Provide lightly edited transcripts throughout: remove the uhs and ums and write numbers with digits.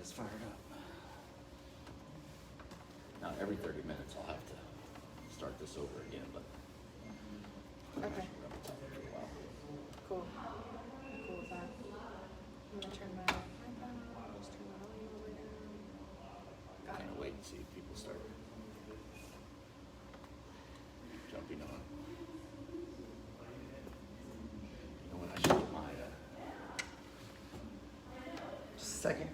this fired up. Now, every 30 minutes I'll have to start this over again, but Okay. we're up top for a while. Cool. Cool with that. I'm gonna turn my iPad on. Just turn my volume over down. Got Kind it. of wait and see if people start jumping on. You know what? I should get my. Just a second.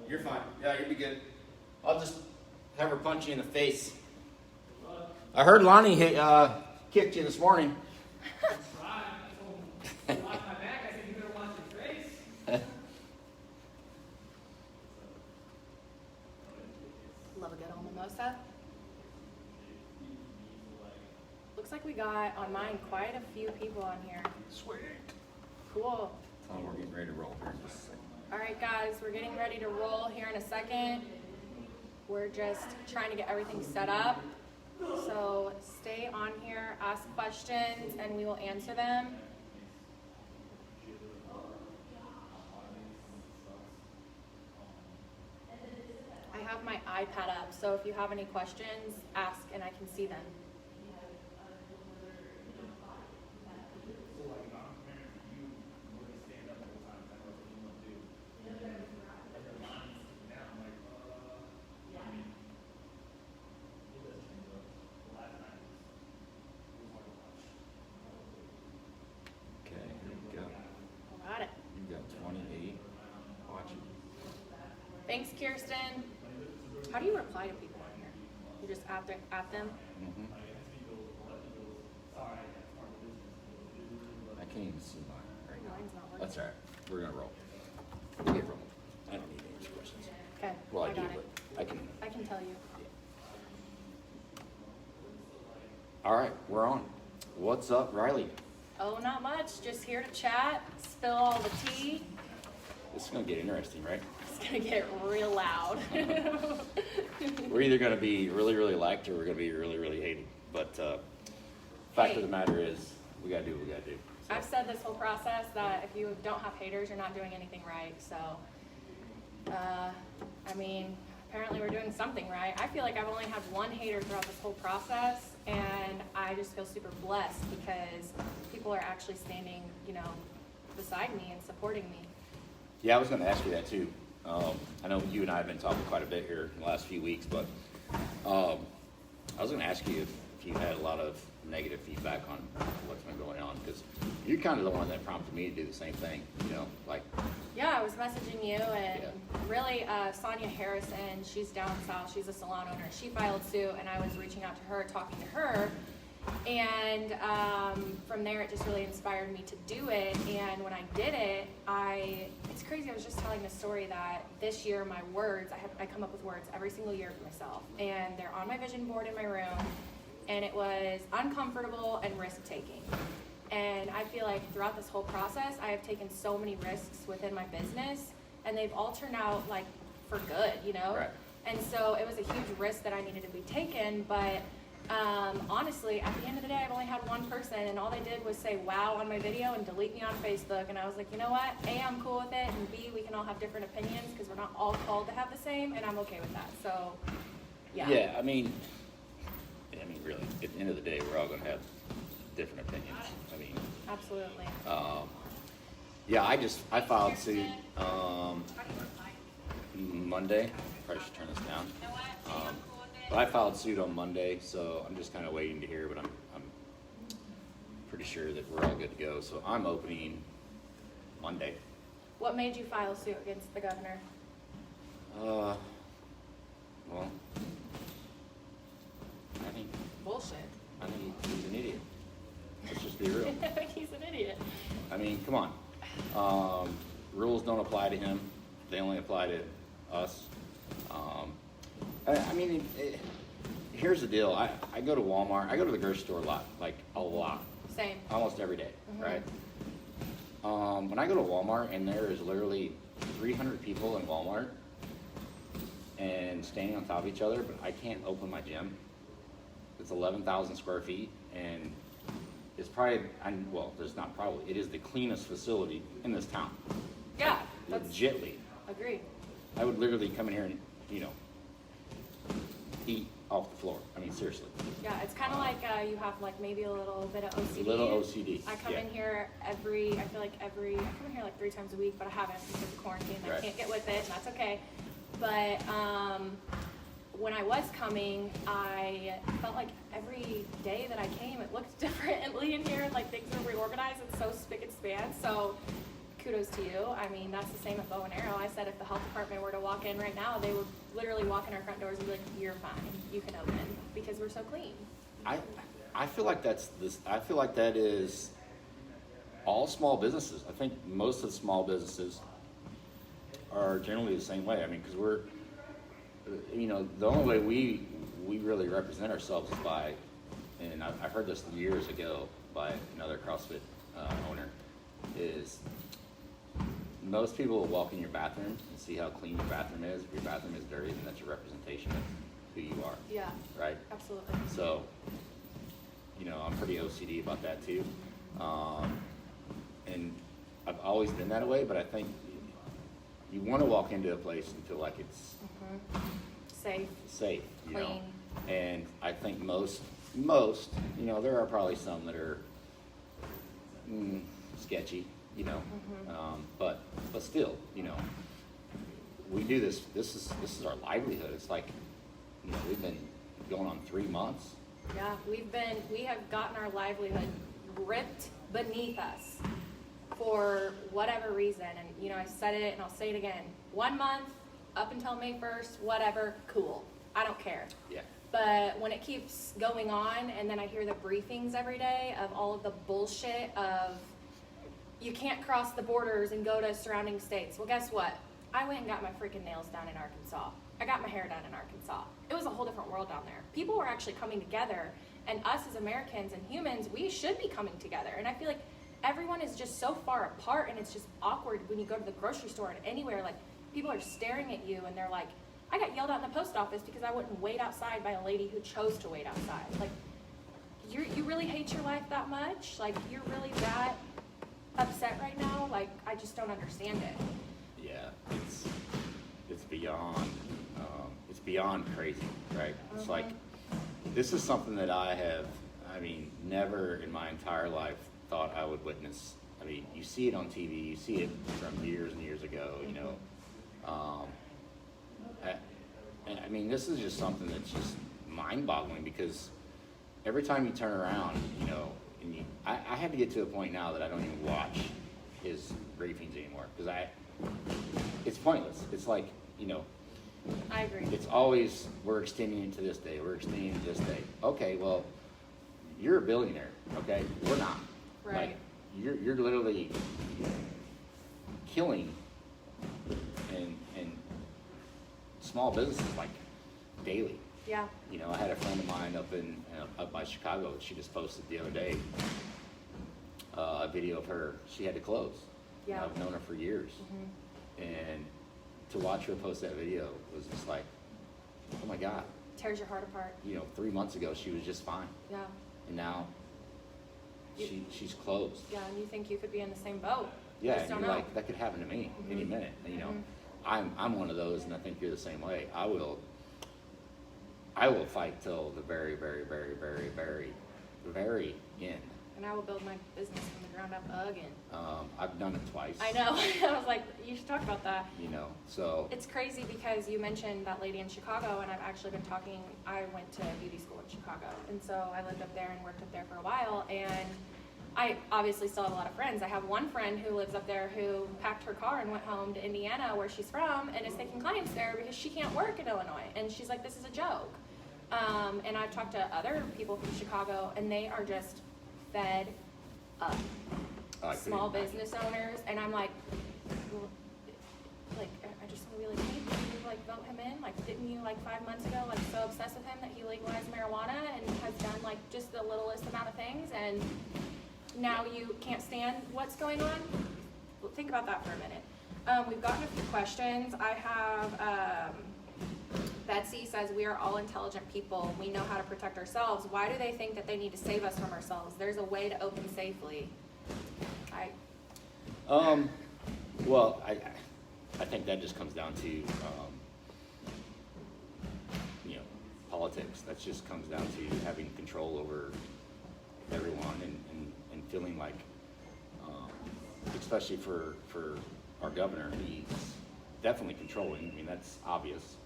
You're fine. Yeah, you'll be good. I'll just have her punch you in the face. I heard Lonnie kicked you this morning. Love a good old mimosa. Looks like we got on mine quite a few people on here. Sweet. Cool. Tell them we're getting ready to roll here in just a second. All right, guys, we're getting ready to roll here in a second. We're just trying to get everything set up. So stay on here, ask questions, and we will answer them. I have my iPad up, so if you have any questions, ask and I can see them. Okay, here we go. Got it. You've got 28 watching. Thanks, Kirsten. How do you reply to people on here? You just at them? Mm-hmm. I can't even see mine right now. Mine's not working. That's all right. We're gonna roll. We'll get rolling. I don't need any questions. Okay, Well, I do, got it. but I can. I can tell you. All right, we're on. What's up, Riley? Oh, not much. Just here to chat, spill all the tea. This is gonna get interesting, right? It's gonna get real loud. We're either gonna be really, really liked, or we're gonna be really, really hated. But fact of the matter is, we gotta do what we gotta do. So, I've said this whole process that if you don't have haters, you're not doing anything right. So, I mean, apparently we're doing something right. I feel like I've only had one hater throughout this whole process, and I just feel super blessed because people are actually standing, beside me and supporting me. yeah, I was gonna ask you that too. I know you and I have been talking quite a bit here in the last few weeks, but I was gonna ask you if you had a lot of negative feedback on what's been going on, because you're kind of the one that prompted me to do the same thing. Yeah, I was messaging you, and Yeah. really, Sonia Harrison, she's down south, she's a salon owner, she filed suit, and I was reaching out to her, talking to her, and from there it just really inspired me to do it. And when I did it, it's crazy, I was just telling the story that this year my words, I come up with words every single year for myself, and they're on my vision board in my room, and it was uncomfortable and risk-taking. And I feel like throughout this whole process, I have taken so many risks within my business, and they've all turned out like for good, Right. And so it was a huge risk that I needed to be taken, but honestly, at the end of the day, I've only had one person, and all they did was say wow on my video and delete me on Facebook. And I was like, you know what? A, I'm cool with it, and B, we can all have different opinions because we're not all called to have the same, and I'm okay with that. So, yeah. Yeah, I mean, really, at the end of the day, we're all gonna have different opinions. I mean, Absolutely. yeah, I filed suit Monday. Probably should turn this down. But I filed suit on Monday, so I'm just kind of waiting to hear. But I'm pretty sure that we're all good to go. So I'm opening Monday. What made you file suit against the governor? Well, I think Bullshit. he's an idiot. Let's just be real. He's an idiot. I mean, come on. Rules don't apply to him. They only apply to us. Here's the deal. I go to Walmart. I go to the grocery store a lot. Same. Almost every day, Mhm. right? When I go to Walmart and there is literally 300 people in Walmart and standing on top of each other, but I can't open my gym. It's 11,000 square feet, and it's probably, well, there's not probably, it is the cleanest facility in this town. Yeah, that's Legitly. agreed. I would literally come in here and, eat off the floor. I mean, seriously. Yeah, it's kind of like you have like maybe a little bit of OCD. A little OCD. I come in here I come in here like 3 times a week, but I haven't because of quarantine. Right. I can't get with it, and that's okay. But when I was coming, I felt like every day that I came, it looked differently in here. Like things were reorganized and so spick and span. So kudos to you. I mean, that's the same at Bow and Arrow. I said if the health department were to walk in right now, they would literally walk in our front doors and be like, "You're fine. You can open," because we're so clean. I feel like I feel like that is all small businesses. I think most of the small businesses are generally the same way. I mean, because we're, the only way we really represent ourselves is by, and I heard this years ago by another CrossFit owner, is most people will walk in your bathroom and see how clean your bathroom is. If your bathroom is dirty, then that's a representation of who you are. Yeah. Right? Absolutely. So, I'm pretty OCD about that too. And I've always been that way, but I think you want to walk into a place and feel like it's Safe. you Clean. know. And I think most, there are probably some that are sketchy, but still, we do this. This is our livelihood. It's like, we've been going on 3 months. Yeah, we have gotten our livelihood ripped beneath us for whatever reason. And, I said it and I'll say it again. 1 month, up until May 1st, whatever, cool. I don't care. Yeah. But when it keeps going on and then I hear the briefings every day of all of the bullshit of you can't cross the borders and go to surrounding states. Well, guess what? I went and got my freaking nails done in Arkansas. I got my hair done in Arkansas. It was a whole different world down there. People were actually coming together, and us as Americans and humans, we should be coming together. And I feel like everyone is just so far apart, and it's just awkward when you go to the grocery store and anywhere. Like, people are staring at you, and they're like, I got yelled at in the post office because I wouldn't wait outside by a lady who chose to wait outside. Like, you really hate your life that much? Like, you're really that upset right now? Like, I just don't understand it. Yeah, it's beyond crazy, right? It's like, this is something that I have, never in my entire life thought I would witness. I mean, you see it on TV, you see it from years and years ago, this is just something that's just mind-boggling, because every time you turn around, and I have to get to a point now that I don't even watch his briefings anymore, because it's pointless. It's like, I agree. it's always, we're extending it to this day, we're extending it to this day. Okay, well, you're a billionaire, okay? We're not. Right. Like, you're literally killing and small businesses like daily. Yeah. I had a friend of mine up by Chicago. She just posted the other day a video of her. She had to close. Yeah. I've known her for years, and to watch her post that video was just like, oh my God. Tears your heart apart. 3 months ago she was just fine, Yeah. and now she's closed. Yeah, and you think you could be in the same boat. Yeah, Just and don't you're know. like, that could happen to me any minute. And, I'm one of those, and I think you're the same way. I will fight till the very, very, very, very, very, very end. And I will build my business from the ground up again. I've done it twice. I know. I was like, you should talk about that. So. It's crazy because you mentioned that lady in Chicago, and I've actually been talking. I went to beauty school in Chicago, and so I lived up there and worked up there for a while, and I obviously still have a lot of friends. I have one friend who lives up there who packed her car and went home to Indiana, where she's from, and is taking clients there because she can't work in Illinois. And she's like, this is a joke. And I've talked to other people from Chicago, and they are just fed up. Small business owners, and I'm like, I just want to be like, hey, didn't you vote him in? Didn't you 5 months ago so obsessed with him that he legalized marijuana and has done just the littlest amount of things, and now you can't stand what's going on? Well, think about that for a minute. We've gotten a few questions. I have Betsy says we are all intelligent people. We know how to protect ourselves. Why do they think that they need to save us from ourselves? There's a way to open safely. Well, I think that just comes down to, politics. That just comes down to having control over everyone and feeling like, especially for our governor, he's definitely controlling. I mean, that's obvious.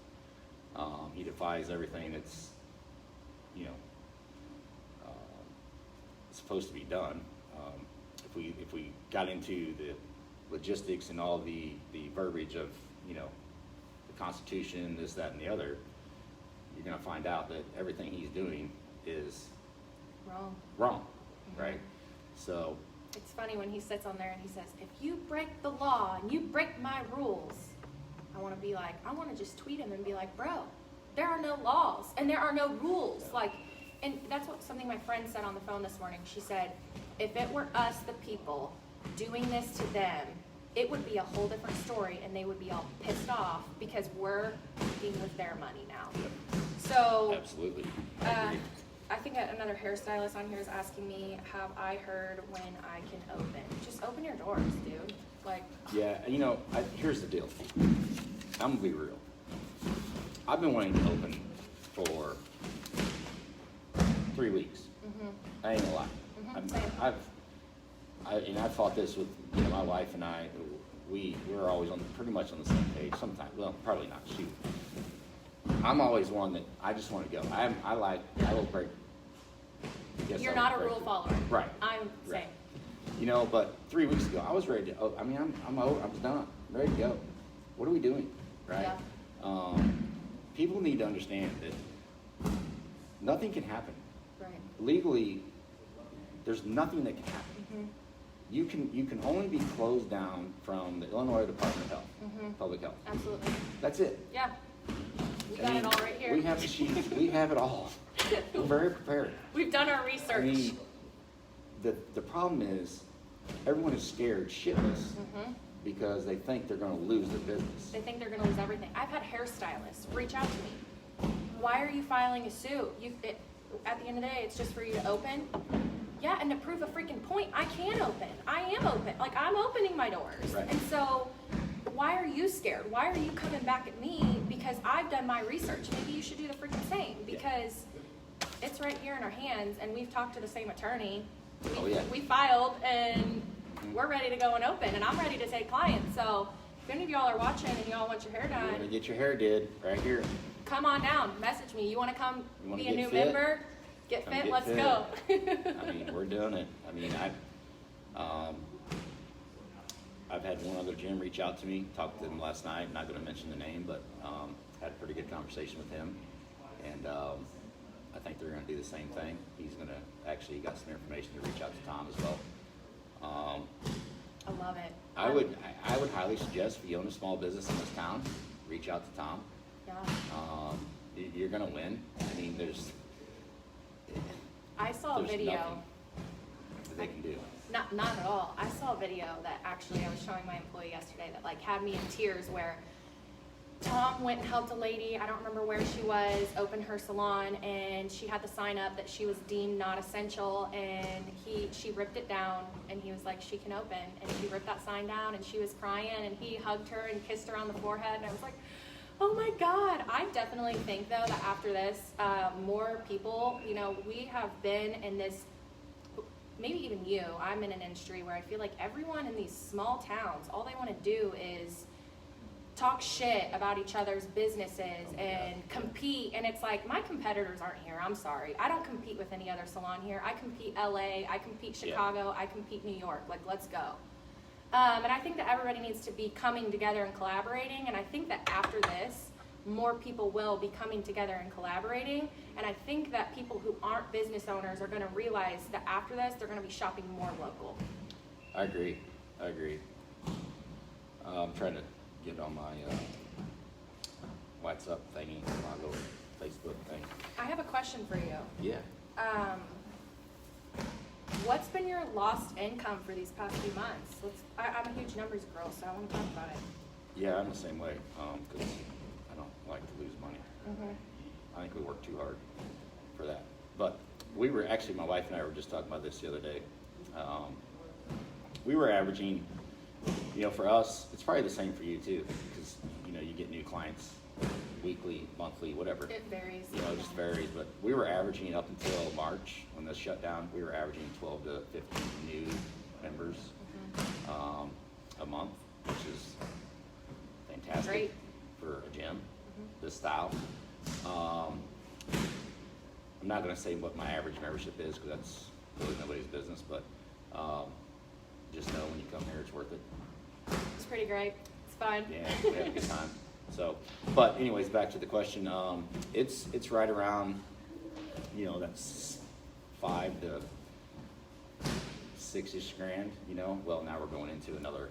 He defies everything that's, supposed to be done. If we got into the logistics and all the verbiage of, the Constitution, this, that, and the other, you're going to find out that everything he's doing is wrong, right? So it's funny when he sits on there and he says, if you break the law and you break my rules, I want to just tweet him and be like, bro, there are no laws and there are no rules. And that's something my friend said on the phone this morning. She said, if it were us, the people, doing this to them, it would be a whole different story and they would be all pissed off because we're dealing with their money now. Yep. So absolutely. I think another hairstylist on here is asking me, have I heard when I can open? Just open your doors, dude. Yeah, here's the deal. I'm gonna be real. I've been wanting to open for 3 weeks. Mm-hmm. I ain't gonna lie. Same. I've fought this with my wife and I. We're always pretty much on the same page. Sometimes, well, probably not. Shoot. I'm always one that I just want to go. I will break. You're not a rule follower. Right. I'm saying. Right. But 3 weeks ago, I was ready to. I'm over. I was done. I'm ready to go. What are we doing? Right. Yeah. People need to understand that nothing can happen. Right. Legally, there's nothing that can happen. Mm-hmm. You can only be closed down from the Illinois Department of Health, Mm-hmm. Public Health. Absolutely. That's it. Yeah. We got it all right here. We have the sheets. We have it all. We're very prepared. We've done our research. The problem is everyone is scared shitless Mm-hmm. because they think they're going to lose their business. They think they're going to lose everything. I've had hairstylists reach out to me. Why are you filing a suit? At the end of the day, it's just for you to open. Yeah, and to prove a freaking point, I can open. I am open. I'm opening my doors. Right. And so, why are you scared? Why are you coming back at me? Because I've done my research. Maybe you should do the freaking same. Because it's right here in our hands, and we've talked to the same attorney. We filed, and we're ready to go and open, and I'm ready to take clients. So, if any of y'all are watching and y'all want your hair done, you want to get your hair did right here. Come on down. Message me. You want to come be a new fit? member? Get fit. Let's fit. go. We're doing it. I've had one other gym reach out to me. Talked to him last night. Not going to mention the name, but had a pretty good conversation with him. And I think they're going to do the same thing. He's going to actually got some information to reach out to Tom as well. I love it. I would highly suggest if you own a small business in this town, reach out to Tom. Yeah. You're going to win. I saw a there's video. nothing that they can do. Not at all. I saw a video that actually I was showing my employee yesterday that had me in tears, where Tom went and helped a lady, I don't remember where she was, open her salon, and she had the sign up that she was deemed not essential, and she ripped it down, and he was like, she can open, and she ripped that sign down, and she was crying, and he hugged her and kissed her on the forehead, and I was like, oh my God. I definitely think though that after this, more people, we have been in this, maybe even you, I'm in an industry where I feel like everyone in these small towns, all they want to do is talk shit about each other's businesses and compete. And it's like, my competitors aren't here. I'm sorry. I don't compete with any other salon here. I compete LA, I compete Chicago, I compete New York. Let's go. And I think that everybody needs to be coming together and collaborating. And I think that after this, more people will be coming together and collaborating. And I think that people who aren't business owners are going to realize that after this, they're going to be shopping more local. I agree. I'm trying to get on my WhatsApp thingy, my little Facebook thing. I have a question for you. Yeah. What's been your lost income for these past few months? I'm a huge numbers girl, so I want to talk about it. Yeah, I'm the same way, because I don't like to lose money. I think we work too hard for that. But we were actually, my wife and I were just talking about this the other day. We were averaging, for us, it's probably the same for you too, because, you get new clients weekly, monthly, whatever. It varies. It just varies. But we were averaging up until March when the shutdown, we were averaging 12 to 15 new members a month, which is fantastic. Great. For a gym, this style. I'm not going to say what my average membership is because that's really nobody's business, but just know when you come here, it's worth it. It's pretty great. It's fun. Yeah, we have a good time. So, but anyways, back to the question. It's right around, that's $5 to $6-ish grand. Well, now we're going into another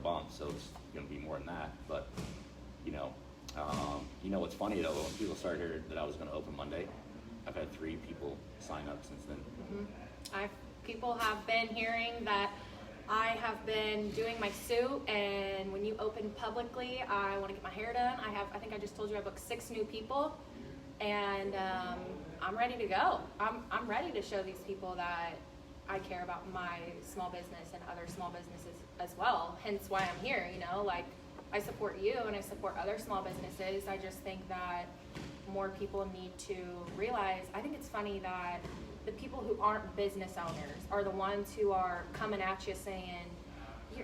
bump, so it's going to be more than that. But what's funny though, when people started hearing that I was going to open Monday, I've had 3 people sign up since then. People have been hearing that I have been doing my suit, and when you open publicly, I want to get my hair done. I think I just told you I booked 6 new people, and I'm ready to go. I'm ready to show these people that I care about my small business and other small businesses as well. Hence why I'm here. I support you and I support other small businesses. I just think that more people need to realize. I think it's funny that the people who aren't business owners are the ones who are coming at you saying,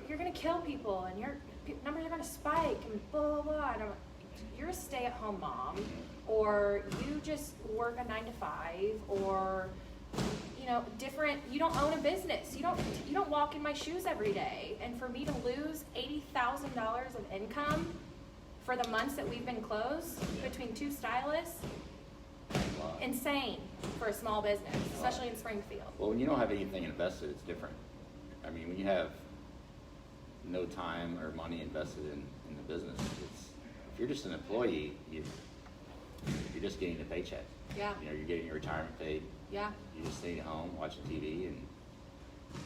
you're going to kill people and your numbers are going to spike and blah, blah, blah. And you're a stay-at-home mom, or you just work a 9 to 5, or you don't own a business. You don't walk in my shoes every day. And for me to lose $80,000 of income for the months that we've been closed between 2 stylists, insane for a small business, especially in Springfield. Well, when you don't have anything invested, it's different. I mean, when you have no time or money invested in the business, if you're just an employee, you're just getting a paycheck. Yeah. You're getting your retirement paid. Yeah. You're just staying at home, watching TV, and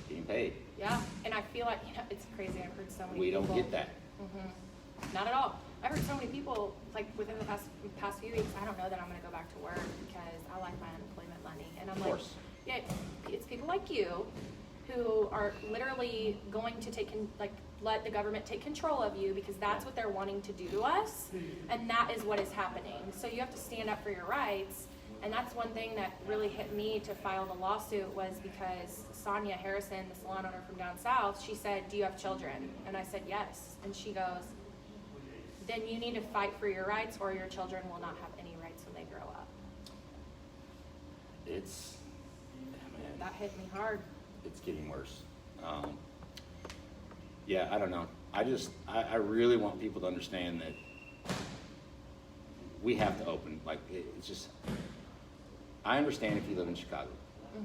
getting paid. Yeah, and I feel like, it's crazy. I've heard so many We people. don't get that. Not at all. I've heard so many people, within the past few weeks, I don't know that I'm going to go back to work because I like my unemployment money. And I'm Of course. yeah, it's people like you who are literally going to let the government take control of you because that's what they're wanting to do to us, and that is what is happening. So you have to stand up for your rights, and that's one thing that really hit me to file the lawsuit was because Sonia Harrison, the salon owner from down south, she said, "Do you have children?" And I said, "Yes." And she goes, "Then you need to fight for your rights or your children will not have any rights when they grow up." That hit me hard. It's getting worse. Yeah, I don't know. I really want people to understand that we have to open. It's just, I understand if you live in Chicago.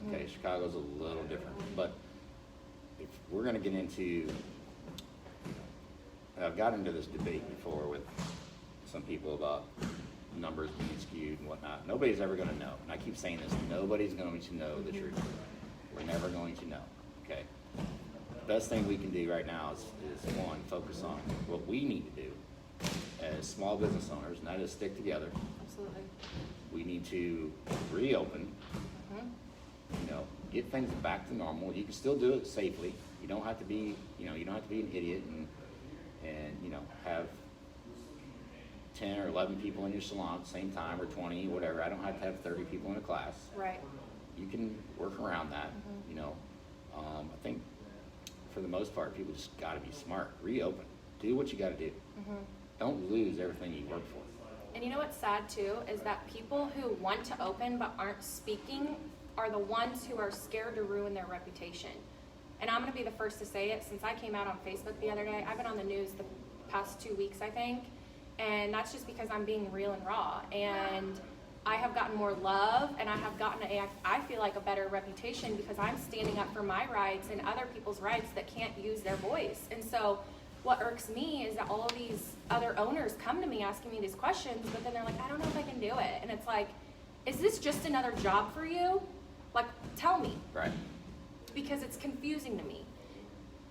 Okay, Chicago's a little different. But if we're going to get into, I've got into this debate before with some people about numbers being skewed and whatnot. Nobody's ever going to know. And I keep saying this, nobody's going to know the truth. We're never going to know, okay? The best thing we can do right now is one, focus on what we need to do as small business owners, and that is stick together. Absolutely. We need to reopen, get things back to normal. You can still do it safely. You don't have to be, you don't have to be an idiot and have 10 or 11 people in your salon at the same time, or 20, whatever. I don't have to have 30 people in a class. Right. You can work around that, I think for the most part, people just got to be smart. Reopen. Do what you got to do. Don't lose everything you work for. And you know what's sad too is that people who want to open but aren't speaking are the ones who are scared to ruin their reputation. And I'm going to be the first to say it. Since I came out on Facebook the other day, I've been on the news the past 2 weeks, I think. And that's just because I'm being real and raw. And I have gotten more love, and I have gotten, I feel like, a better reputation because I'm standing up for my rights and other people's rights that can't use their voice. And so what irks me is that all of these other owners come to me asking me these questions, but then they're like, "I don't know if I can do it." And it's like, is this just another job for you? Tell me. Right. Because it's confusing to me.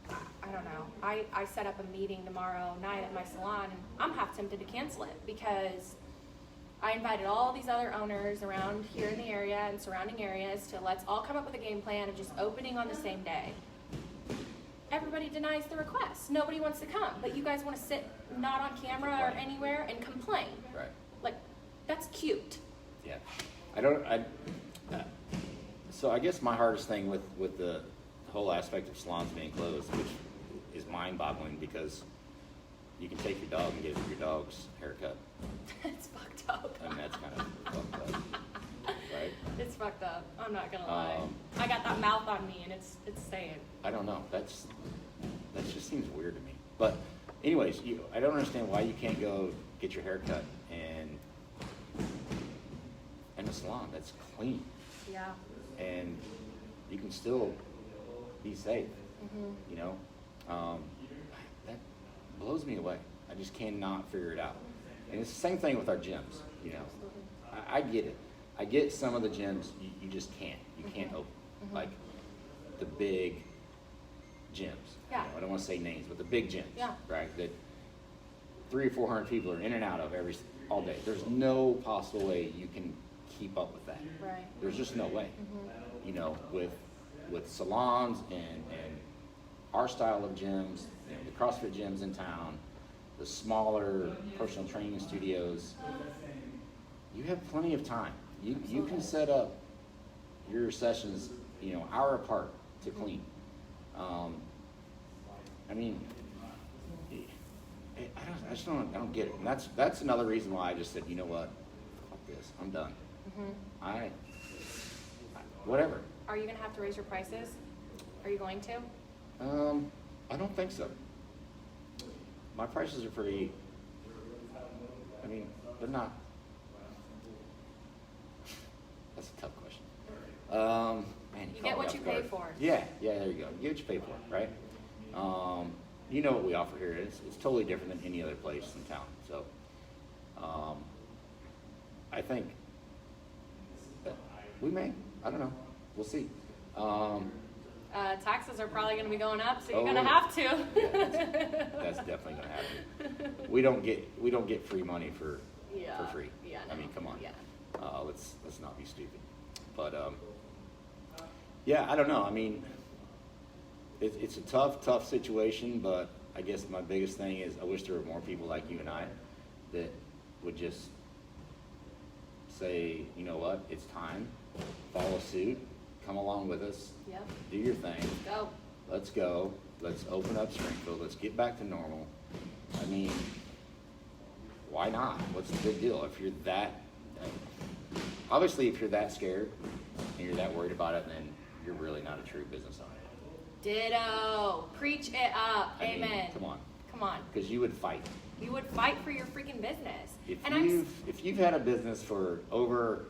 I don't know. I set up a meeting tomorrow night at my salon, and I'm half tempted to cancel it because I invited all these other owners around here in the area and surrounding areas to let's all come up with a game plan of just opening on the same day. Everybody denies the request. Nobody wants to come, but you guys want to sit not on camera or anywhere and complain. Right. Like, that's cute. Yeah. So I guess my hardest thing with the whole aspect of salons being closed, which is mind-boggling, because you can take your dog and get your dog's haircut. It's fucked up. I mean, that's kind of fucked up, right? It's fucked up. I'm not gonna lie. I got that mouth on me, and it's staying. I don't know. That just seems weird to me. But anyways, I don't understand why you can't go get your haircut in a salon that's clean. Yeah. And you can still be safe. Mm-hmm. You know, that blows me away. I just cannot figure it out. And it's the same thing with our gyms. You know, I get it. I get some of the gyms you just can't. You can't open like the big gyms. Yeah. You know, I don't want to say names, but the big gyms. Yeah. Right. That 300 or 400 people are in and out of all day. There's no possible way you can keep up with that. Right. There's just no way. Mm-hmm. You know, with salons and our style of gyms, you know, the CrossFit gyms in town, the smaller personal training studios, you have plenty of time. You can set up your sessions, you know, hour apart to clean. I mean, I don't get it. And that's another reason why I just said, you know what, fuck this, I'm done. Mm-hmm. Whatever. Are you gonna have to raise your prices? Are you going to? I don't think so. My prices are pretty, I mean, they're not, that's a tough question. Man, You get what you pay for. Yeah, there you go. You get what you pay for, right? You know what we offer here. It's totally different than any other place in town. So, I think that we may, I don't know. We'll see. Taxes are probably going to be going up, so you're going to have to. Yeah, that's definitely going to happen. We don't get free money for free. Yeah, I mean, come on. Yeah. Let's not be stupid. But yeah, I don't know. I mean, it's a tough situation. But I guess my biggest thing is I wish there were more people like you and I that would just say, you know what, it's time. Follow suit. Come along with us. Yep. Do your thing. Go. Let's go. Let's open up Springfield. Let's get back to normal. I mean, why not? What's the big deal? If you're that, obviously, if you're that scared and you're that worried about it, then you're really not a true business owner. Ditto. Preach it up. I mean, Amen. come on. Come on. Because you would fight. You would fight for your freaking business. If you've had a business for over,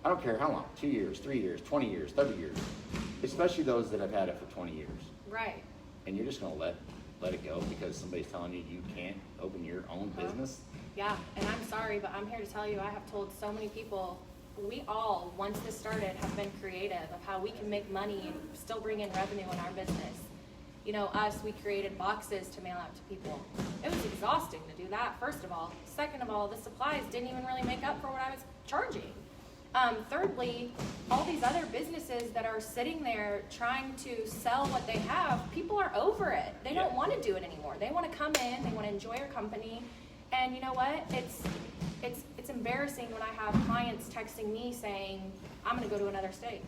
I don't care how long, 2 years, 3 years, 20 years, 30 years, especially those that have had it for 20 years. Right. And you're just going to let it go because somebody's telling you you can't open your own business. Yeah, and I'm sorry, but I'm here to tell you I have told so many people, we all, once this started, have been creative of how we can make money and still bring in revenue in our business. You know, we created boxes to mail out to people. It was exhausting to do that, first of all. Second of all, the supplies didn't even really make up for what I was charging. Thirdly, all these other businesses that are sitting there trying to sell what they have, people are over it. They don't want to do it anymore. They want to come in, they want to enjoy your company. And you know what? It's embarrassing when I have clients texting me saying, I'm going to go to another state.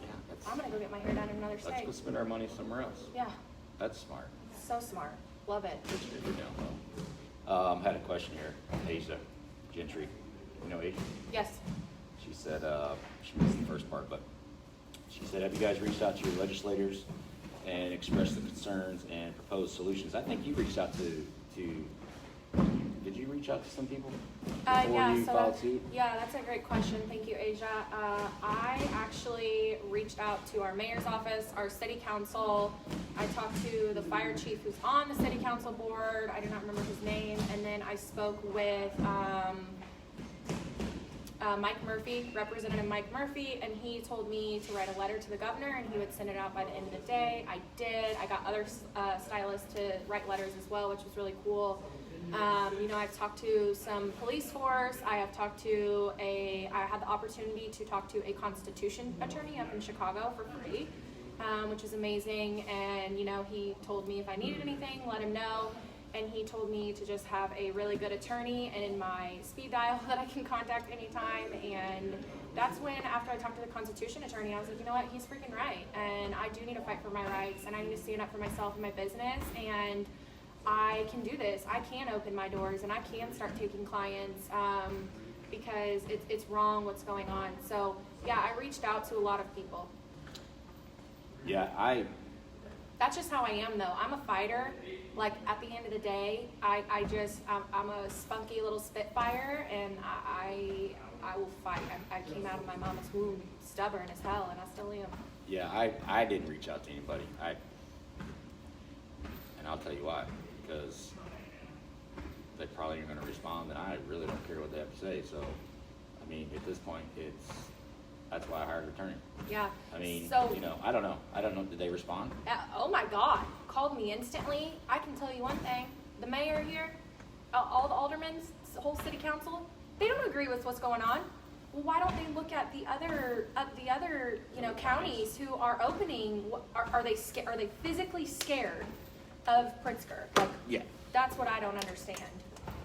Yeah, I'm going to go get my hair done in another state. let's go spend our money somewhere else. Yeah. That's smart. So smart. Love it. That's good to know. Had a question here. Asia Gentry. You know Asia? Yes. She said, she missed the first part, but she said, have you guys reached out to your legislators and expressed the concerns and proposed solutions? I think you reached out to did you reach out to some people before you filed suit? Yeah, that's a great question. Thank you, Asia. I actually reached out to our mayor's office, our city council. I talked to the fire chief who's on the city council board. I do not remember his name. And then I spoke with Mike Murphy, Representative Mike Murphy, and he told me to write a letter to the governor and he would send it out by the end of the day. I did. I got other stylists to write letters as well, which was really cool. You know, I've talked to some police force. I had the opportunity to talk to a Constitution attorney up in Chicago for free, which is amazing. And, you know, he told me if I needed anything, let him know. And he told me to just have a really good attorney and in my speed dial that I can contact anytime. And that's when, after I talked to the Constitution attorney, I was like, you know what, he's freaking right. And I do need to fight for my rights, and I need to stand up for myself and my business. And I can do this. I can open my doors, and I can start taking clients because it's wrong what's going on. So, yeah, I reached out to a lot of people. Yeah, That's just how I am, though. I'm a fighter. Like, at the end of the day, I'm a spunky little spitfire, and I will fight. I came out of my mama's womb stubborn as hell, and I still am. Yeah, I didn't reach out to anybody. And I'll tell you why. Because they probably aren't going to respond, and I really don't care what they have to say. So, I mean, at this point, that's why I hired an attorney. Yeah. I mean, so, you know, I don't know. Did they respond? Oh my God. Called me instantly. I can tell you one thing. The mayor here, all the aldermen, the whole city council, they don't agree with what's going on. Well, why don't they look at the other you know, counties who are opening? Are they physically scared of Pritzker? Like, Yeah. That's what I don't understand.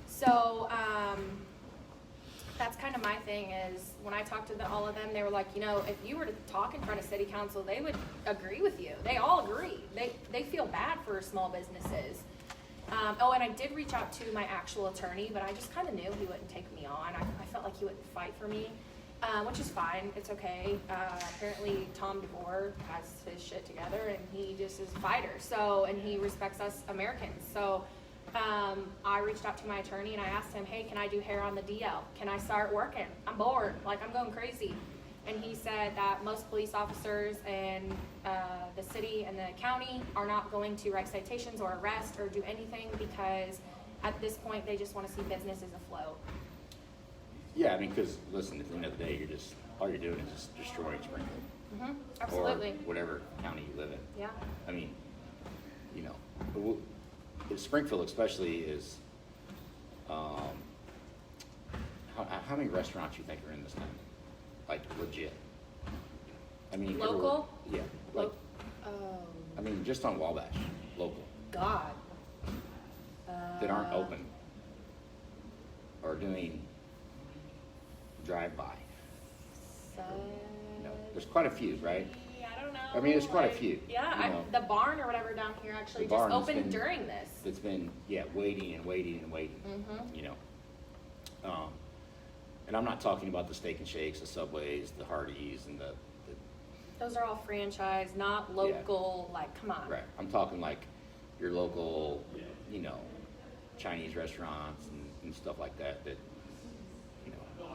So, that's kind of my thing is when I talked to all of them, they were like, you know, if you were to talk in front of city council, they would agree with you. They all agree. They feel bad for small businesses. And I did reach out to my actual attorney, but I just kind of knew he wouldn't take me on. I felt like he wouldn't fight for me, which is fine. It's okay. Apparently Tom DeBoer has his shit together, and he just is a fighter. So, and he respects us Americans. So, I reached out to my attorney and I asked him, hey, can I do hair on the DL? Can I start working? I'm bored. Like, I'm going crazy. And he said that most police officers in the city and the county are not going to write citations or arrest or do anything because at this point they just want to see businesses afloat. Yeah, I mean, because listen, at the end of the day, all you're doing is just destroying Springfield. Mm-hmm. Absolutely. Or whatever county you live in. Yeah. I mean, you know, Springfield especially is. How many restaurants you think are in this town? Like legit. I mean, local? Yeah. Like, Oh. I mean, just on Wabash, local, God. that aren't open or doing drive-by. No, there's quite a few, right? I don't know. I mean, there's quite a few. Yeah, you know. The barn or whatever down here actually The just barn has opened been- during this. It's been, waiting and waiting and waiting, Mm-hmm. you know. And I'm not talking about the Steak and Shakes, the Subways, the Hardee's, and the Those are all franchise, not local. Like, come on. right. I'm talking like your local, you know, Chinese restaurants and stuff like that, you know,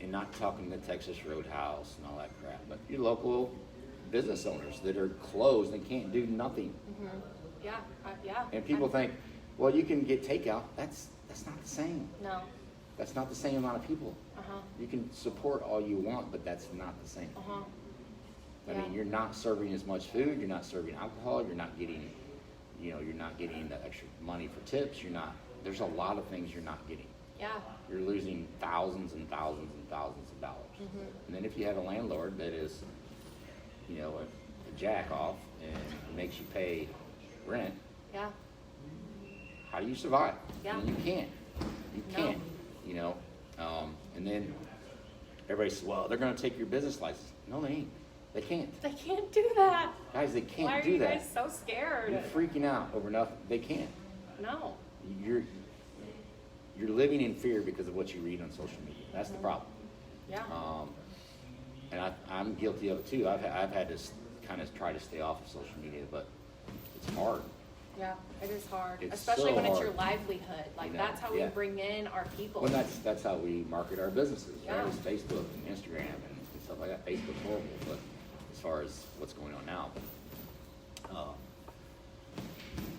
and not talking the Texas Roadhouse and all that crap, but your local business owners that are closed and can't do nothing. Mm-hmm. Yeah, yeah. And people think, well, you can get takeout. That's not the same. No. That's not the same amount of people. Uh-huh. You can support all you want, but that's not the same. Uh-huh. I mean, you're not serving as much food. You're not serving alcohol. You're not getting, you're not getting the extra money for tips. There's a lot of things you're not getting. Yeah. You're losing thousands and thousands and thousands of dollars. Mm-hmm. And then if you have a landlord that is, a jack off and makes you pay rent, Yeah. how do you survive? Yeah. I mean, you can't. You No. can't, and then everybody says, well, they're going to take your business license. No, they ain't. They can't. They can't do that. Guys, they can't Why are do you that. guys so scared? You're freaking out over nothing. They can't. No. You're living in fear because of what you read on social media. That's the problem. Yeah. And I'm guilty of it too. I've had to kind of try to stay off of social media, but it's hard. Yeah, it is hard, It's especially so when it's hard. your livelihood. Like, that's how we yeah. bring in our people. Well, that's how we market our businesses, Yeah. right? It's Facebook and Instagram and stuff like that. Facebook's horrible, but as far as what's going on now,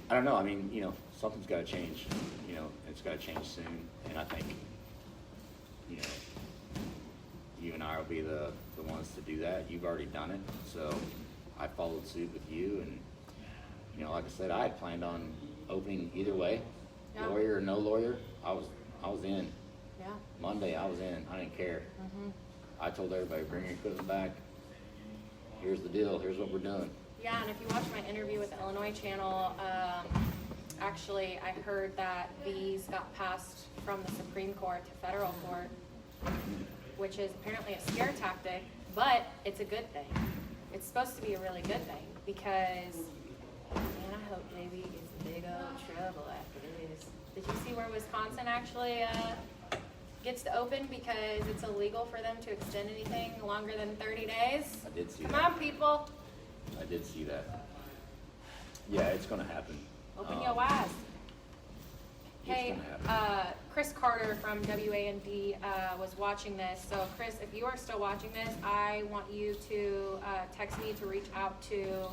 I don't know. I mean, something's got to change. It's got to change soon, and I think, you and I will be the ones to do that. You've already done it, so I followed suit with you, and like I said, I had planned on opening either way, Yeah. lawyer or no lawyer, I was in. Yeah. Monday, I was in. I didn't care. Mhm. I told everybody, bring your equipment back. Here's the deal. Here's what we're doing. Yeah, and if you watch my interview with the Illinois channel, actually, I heard that these got passed from the Supreme Court to federal court, which is apparently a scare tactic, but it's a good thing. It's supposed to be a really good thing because, man, I hope JB gets in big old trouble after this. Did you see where Wisconsin actually gets to open because it's illegal for them to extend anything longer than 30 days? I did see Come that. on, people. I did see that. Yeah, it's going to happen. Open your eyes. It's Hey, gonna happen. Chris Carter from WAND was watching this. So, Chris, if you are still watching this, I want you to text me to reach out to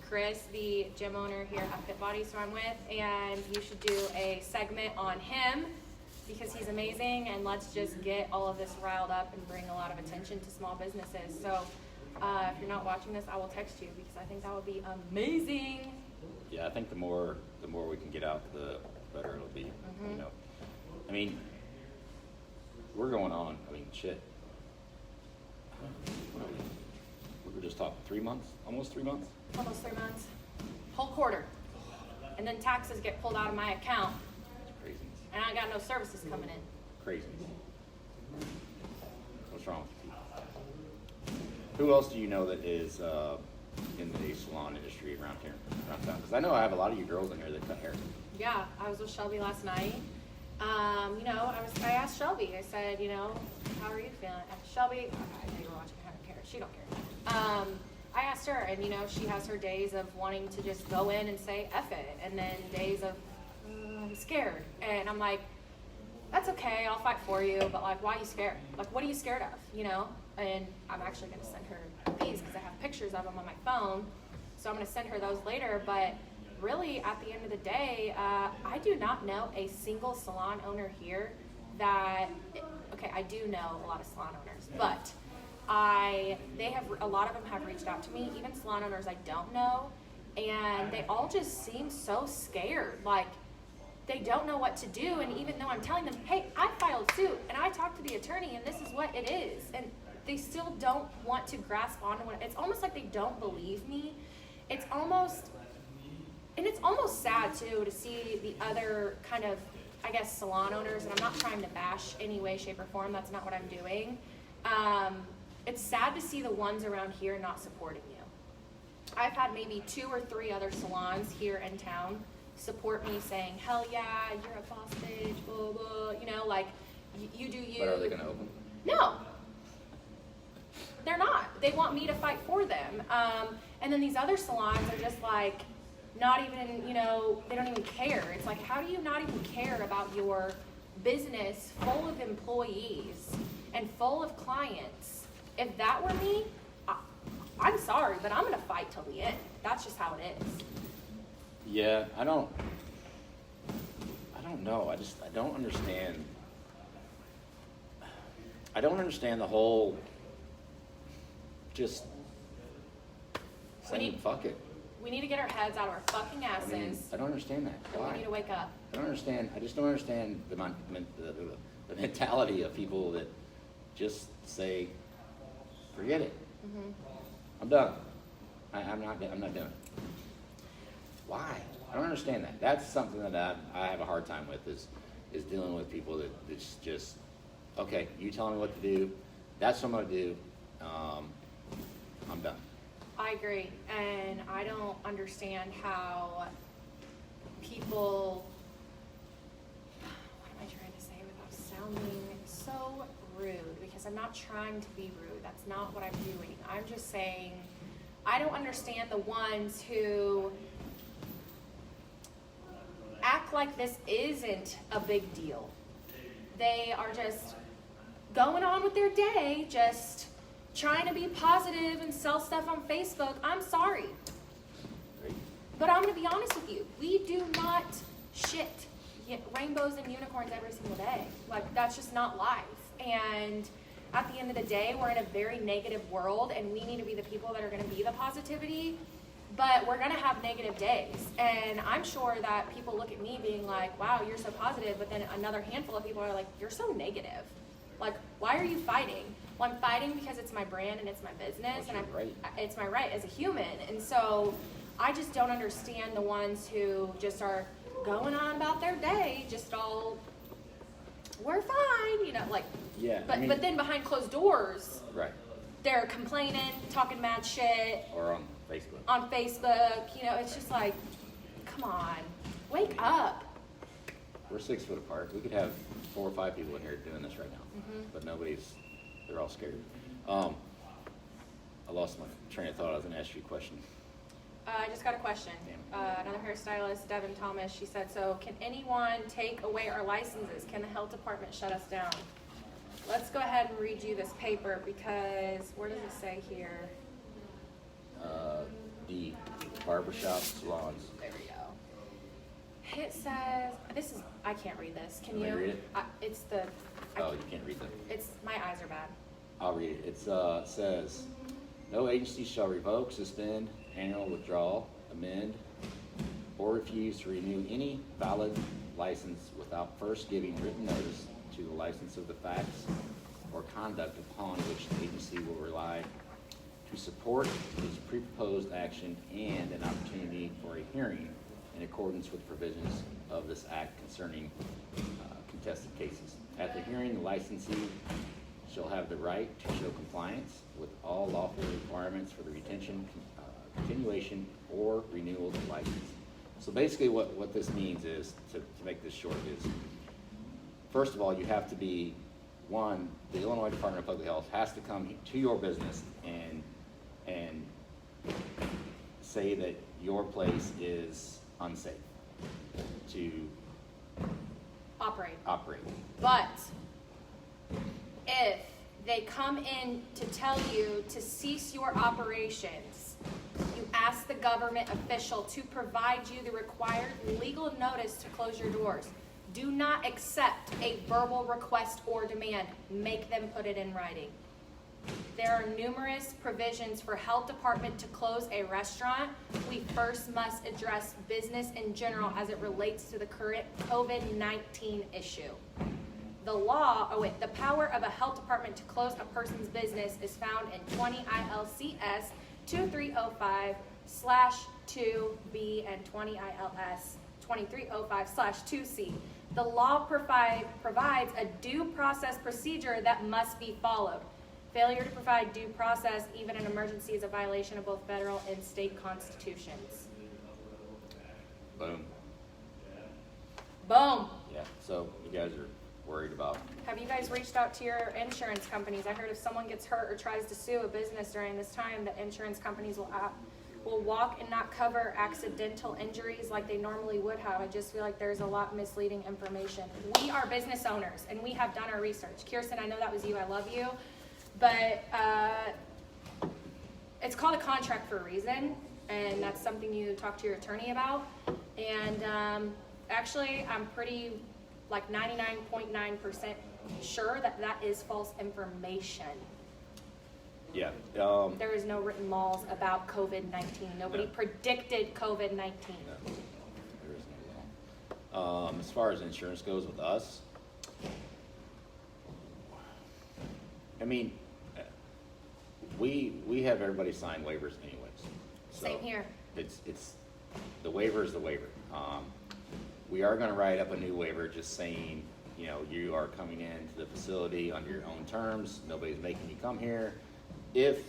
Chris, the gym owner here at Fit Body, so I'm with, and you should do a segment on him because he's amazing, and let's just get all of this riled up and bring a lot of attention to small businesses. So, if you're not watching this, I will text you because I think that would be amazing. Yeah, I think the more we can get out, the better it'll be. Mm-hmm. You know, I mean, we're going on. I mean, shit. We were just talking 3 months, almost 3 months. Almost 3 months. Whole quarter. And then taxes get pulled out of my account, It's craziness. and I got no services coming in. Craziness. What's wrong with you? Who else do you know that is in the salon industry around here, around town? Because I know I have a lot of you girls in here that cut hair. Yeah, I was with Shelby last night. I asked Shelby, I said, how are you feeling? Shelby, I know you were watching, I don't care. She don't care. I asked her, and she has her days of wanting to just go in and say F it, and then days of I'm scared. And I'm like, that's okay, I'll fight for you, but like, why are you scared? Like, what are you scared of, And I'm actually gonna send her these because I have pictures of them on my phone, so I'm gonna send her those later, but really, at the end of the day, I do not know a single salon owner here that, okay, I do know a lot of salon owners, but a lot of them have reached out to me, even salon owners I don't know, and they all just seem so scared, like they don't know what to do, and even though I'm telling them, hey, I filed suit, and I talked to the attorney, and this is what it is, and they still don't want to grasp onto it. It's almost like they don't believe me. It's almost sad too to see the other kind of, I guess, salon owners, and I'm not trying to bash any way, shape, or form, that's not what I'm doing. It's sad to see the ones around here not supporting you. I've had maybe 2 or 3 other salons here in town support me saying, hell yeah, you're a boss bitch, blah, blah, like, you do you. But are they going to open? No. They're not. They want me to fight for them. And then these other salons are just like, not even, they don't even care. It's like, how do you not even care about your business full of employees and full of clients? If that were me, I'm sorry, but I'm going to fight till the end. That's just how it is. Yeah, I don't know. I don't understand. I don't understand the whole just saying fuck it. We need to get our heads out of our fucking asses. I mean, I don't understand that. And Why? we need to wake up. I don't understand. I just don't understand the mentality of people that just say, forget it. Mm-hmm. I'm done. I'm not doing it. Why? I don't understand that. That's something that I have a hard time with is dealing with people that's just, okay, you tell me what to do. That's what I'm going to do. I'm done. I agree, and I don't understand how people, what am I trying to say without sounding so rude, because I'm not trying to be rude, that's not what I'm doing. I'm just saying, I don't understand the ones who act like this isn't a big deal. They are just going on with their day, just trying to be positive and sell stuff on Facebook. I'm sorry. But I'm going to be honest with you. We do not shit rainbows and unicorns every single day. Like, that's just not life. And at the end of the day, we're in a very negative world, and we need to be the people that are going to be the positivity. But we're gonna have negative days, and I'm sure that people look at me being like, wow, you're so positive, but then another handful of people are like, you're so negative. Like, why are you fighting? Well, I'm fighting because it's my brand and it's my business, and it's my right as a human. And so I just don't understand the ones who just are going on about their day, just all, we're fine, you know, like, Yeah. but then behind closed doors, Right. they're complaining, talking mad shit Or on Facebook. on Facebook, you know, it's just like, come on, wake up. We're 6 foot apart. We could have 4 or 5 people in here doing this right now, but they're all scared. I lost my train of thought. I was going to ask you a question. I just got a question. Another hairstylist, Devin Thomas, she said, so can anyone take away our licenses? Can the health department shut us down? Let's go ahead and read you this paper because, where does it say here? The barbershop salons. There we go. It says, I can't read this. Can Can you? I read it? Oh, you can't read them. My eyes are bad. I'll read it. It says, no agency shall revoke, suspend, annual withdrawal, amend, or refuse to renew any valid license without first giving written notice to the license of the facts or conduct upon which the agency will rely to support its pre-proposed action and an opportunity for a hearing in accordance with provisions of this act concerning contested cases. At the hearing, the licensee shall have the right to show compliance with all lawful requirements for the retention, continuation, or renewal of the license. So basically what this means is, to make this short, is first of all, you have to be, one, the Illinois Department of Public Health has to come to your business and say that your place is unsafe to Operate. But if they come in to tell you to cease your operations, you ask the government official to provide you the required legal notice to close your doors. Do not accept a verbal request or demand. Make them put it in writing. There are numerous provisions for health department to close a restaurant. We first must address business in general as it relates to the current COVID-19 issue. The power of a health department to close a person's business is found in 20 ILCS 2305/2B and 20 ILS 2305/2C. The law provides a due process procedure that must be followed. Failure to provide due process, even in emergency, is a violation of both federal and state constitutions. boom. Boom. Yeah, so you guys are worried about, Have you guys reached out to your insurance companies? I heard if someone gets hurt or tries to sue a business during this time, that insurance companies will walk and not cover accidental injuries like they normally would have. I just feel like there's a lot misleading information. We are business owners and we have done our research. Kirsten, I know that was you. I love you. But it's called a contract for a reason, and that's something you talk to your attorney about. And actually, I'm pretty, like 99.9% sure that that is false information. yeah. There is no written laws about COVID-19. Nobody No. predicted COVID-19. No, there is no law. As far as insurance goes with us, I mean, we have everybody sign waivers anyways. So Same here. It's the waiver is the waiver. We are going to write up a new waiver just saying, you know, you are coming into the facility under your own terms. Nobody's making you come here. If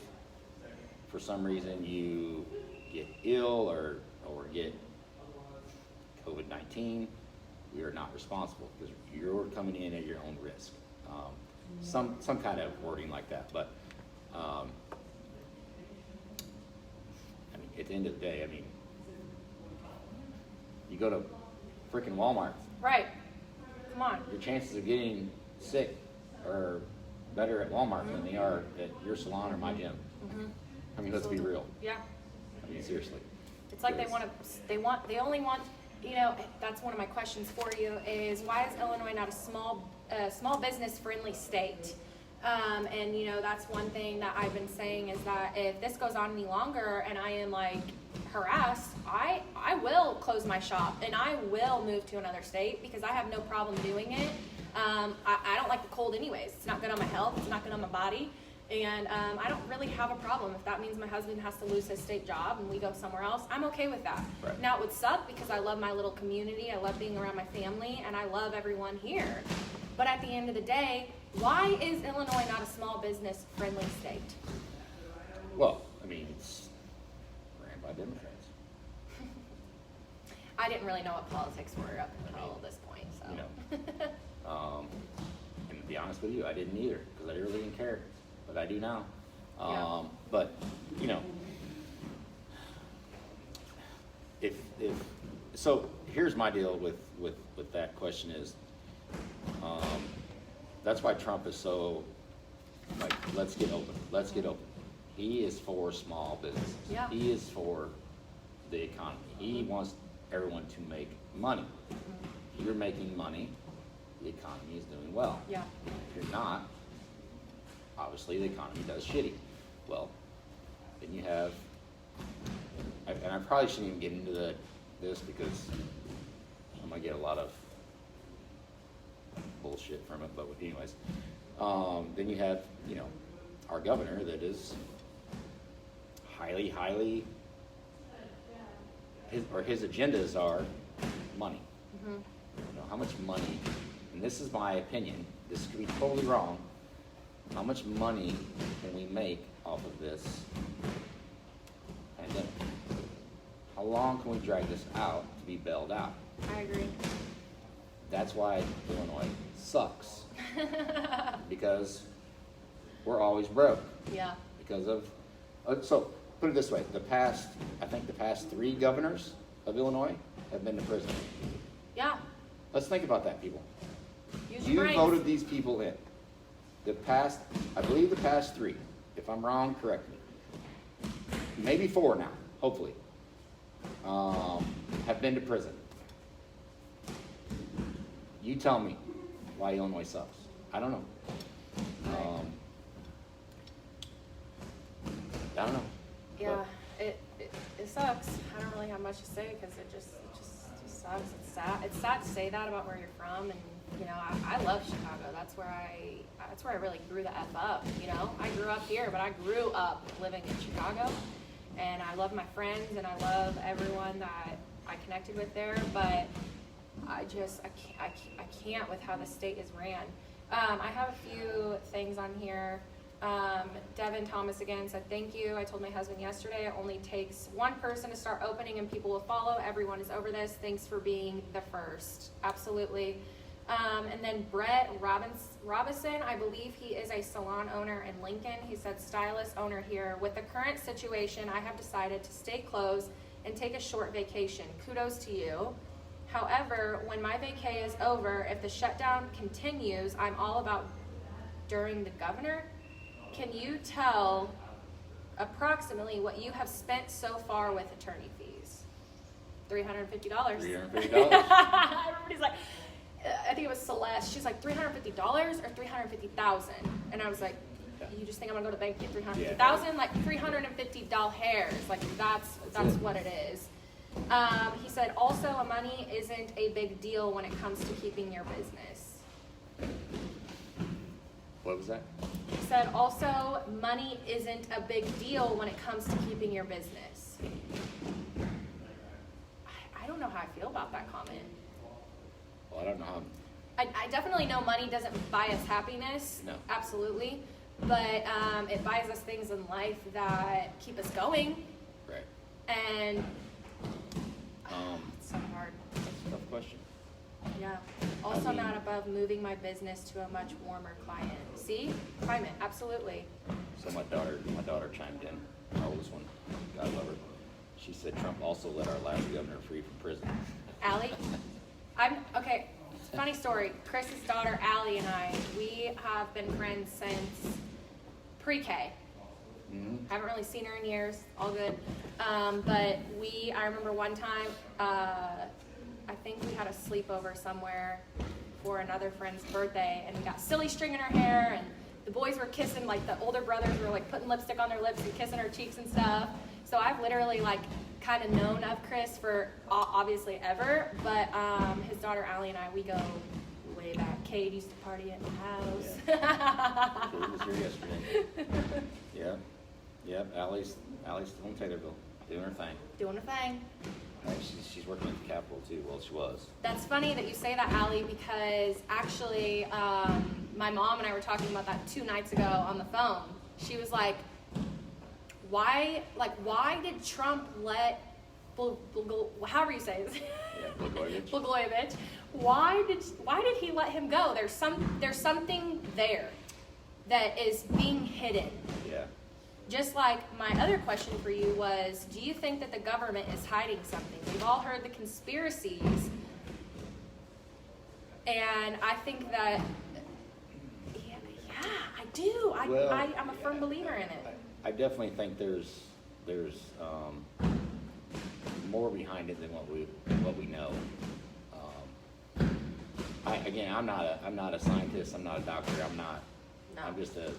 for some reason you get ill or get COVID-19, we are not responsible because you're coming in at your own risk. Some kind of wording like that, but I mean, at the end of the day, I mean, you go to freaking Walmart, Right. Come on. your chances of getting sick are better at Walmart than they are at your salon or my gym. I mean, let's be real. Yeah. I mean, seriously. It's like they only want, you know, that's one of my questions for you is why is Illinois not a small business friendly state? And you know, that's one thing that I've been saying is that if this goes on any longer and I am like harassed, I will close my shop and I will move to another state because I have no problem doing it. I don't like the cold anyways. It's not good on my health. It's not good on my body. And I don't really have a problem if that means my husband has to lose his state job and we go somewhere else. I'm okay with that. Right. Now, it would suck because I love my little community. I love being around my family, and I love everyone here. But at the end of the day, why is Illinois not a small business friendly state? Well, I mean, it's ran by Democrats. I didn't really know what politics were up until this point. So. You know, and to be honest with you, I didn't either because I really didn't care. But I do now. Yeah. But you know, if so, here's my deal with that question is, that's why Trump is so like, let's get open, let's get open. He is for small businesses. Yeah. He is for the economy. He wants everyone to make money. If you're making money, the economy is doing well. Yeah. If you're not, obviously the economy does shitty. Well, then you have, and I probably shouldn't even get into this because I'm gonna get a lot of bullshit from it, but anyways, then you have, you know, our governor that is highly, his agendas are money. Mm-hmm. You know, how much money, and this is my opinion, this could be totally wrong, how much money can we make off of this pandemic? How long can we drag this out to be bailed out? I agree. That's why Illinois sucks. Because we're always broke. Yeah. Because of, so put it this way, I think the past 3 governors of Illinois have been to prison. Yeah. Let's think about that, people. Use You your brains. voted these people in. I believe the past 3, if I'm wrong, correct me. Maybe 4 now, hopefully, have been to prison. You tell me why Illinois sucks. I don't know. I don't know. Yeah, it sucks. I don't really have much to say because it just sucks. It's sad. It's sad to say that about where you're from, and you know, I love Chicago. That's where I really grew the F up. You know, I grew up here, but I grew up living in Chicago, and I love my friends and I love everyone that I connected with there. But I can't with how the state is ran. I have a few things on here. Devin Thomas again said, thank you. I told my husband yesterday it only takes one person to start opening and people will follow. Everyone is over this. Thanks for being the first. Absolutely. And then Brett Robinson, I believe he is a salon owner in Lincoln. He said, stylist owner here. With the current situation, I have decided to stay closed and take a short vacation. Kudos to you. However, when my vacay is over, if the shutdown continues, I'm all about during the governor. Can you tell approximately what you have spent so far with attorney fees? $350. $350. Everybody's like, I think it was Celeste. She's like, $350 or $350,000? And I was like, you just think I'm gonna go to the bank and get $350,000? Yeah. Like $350. Like that's what it is. He said, also, money isn't a big deal when it comes to keeping your business. What was that? He said, also, money isn't a big deal when it comes to keeping your business. I don't know how I feel about that comment. Well, I don't know how. I definitely know money doesn't buy us happiness. No. Absolutely. But it buys us things in life that keep us going. Right. And it's so hard. That's a tough question. Yeah. Also, I mean, not above moving my business to a much warmer climate. See? Climate, absolutely. So my daughter chimed in, our oldest one, God love her. She said Trump also let our last governor free from prison. Allie? Okay, funny story. Chris's daughter, Allie, and I, we have been friends since pre-K. Mm-hmm. Haven't really seen her in years, all good. But I remember one time, I think we had a sleepover somewhere for another friend's birthday, and we got silly string in her hair, and the boys were kissing, like the older brothers were like putting lipstick on their lips and kissing her cheeks and stuff. So I've literally like kind of known of Chris for obviously ever, but his daughter Allie and I, we go way back. Kate used to party at the house. Kate was here yesterday. Yeah. Yep. Allie's still in Taylorville, doing her thing. Doing a thing. She's working at the Capitol too. Well, she was. That's funny that you say that, Allie, because actually my mom and I were talking about that 2 nights ago on the phone. She was like, why did Trump let however you say it? Yeah, Blagojevich. Why did he let him go? There's something there that is being hidden. Yeah. Just like my other question for you was, do you think that the government is hiding something? We've all heard the conspiracies, and I think that, yeah, I do. I'm a firm believer in it. I definitely think there's more behind it than what we know. I'm not a scientist. I'm not a doctor. I'm just a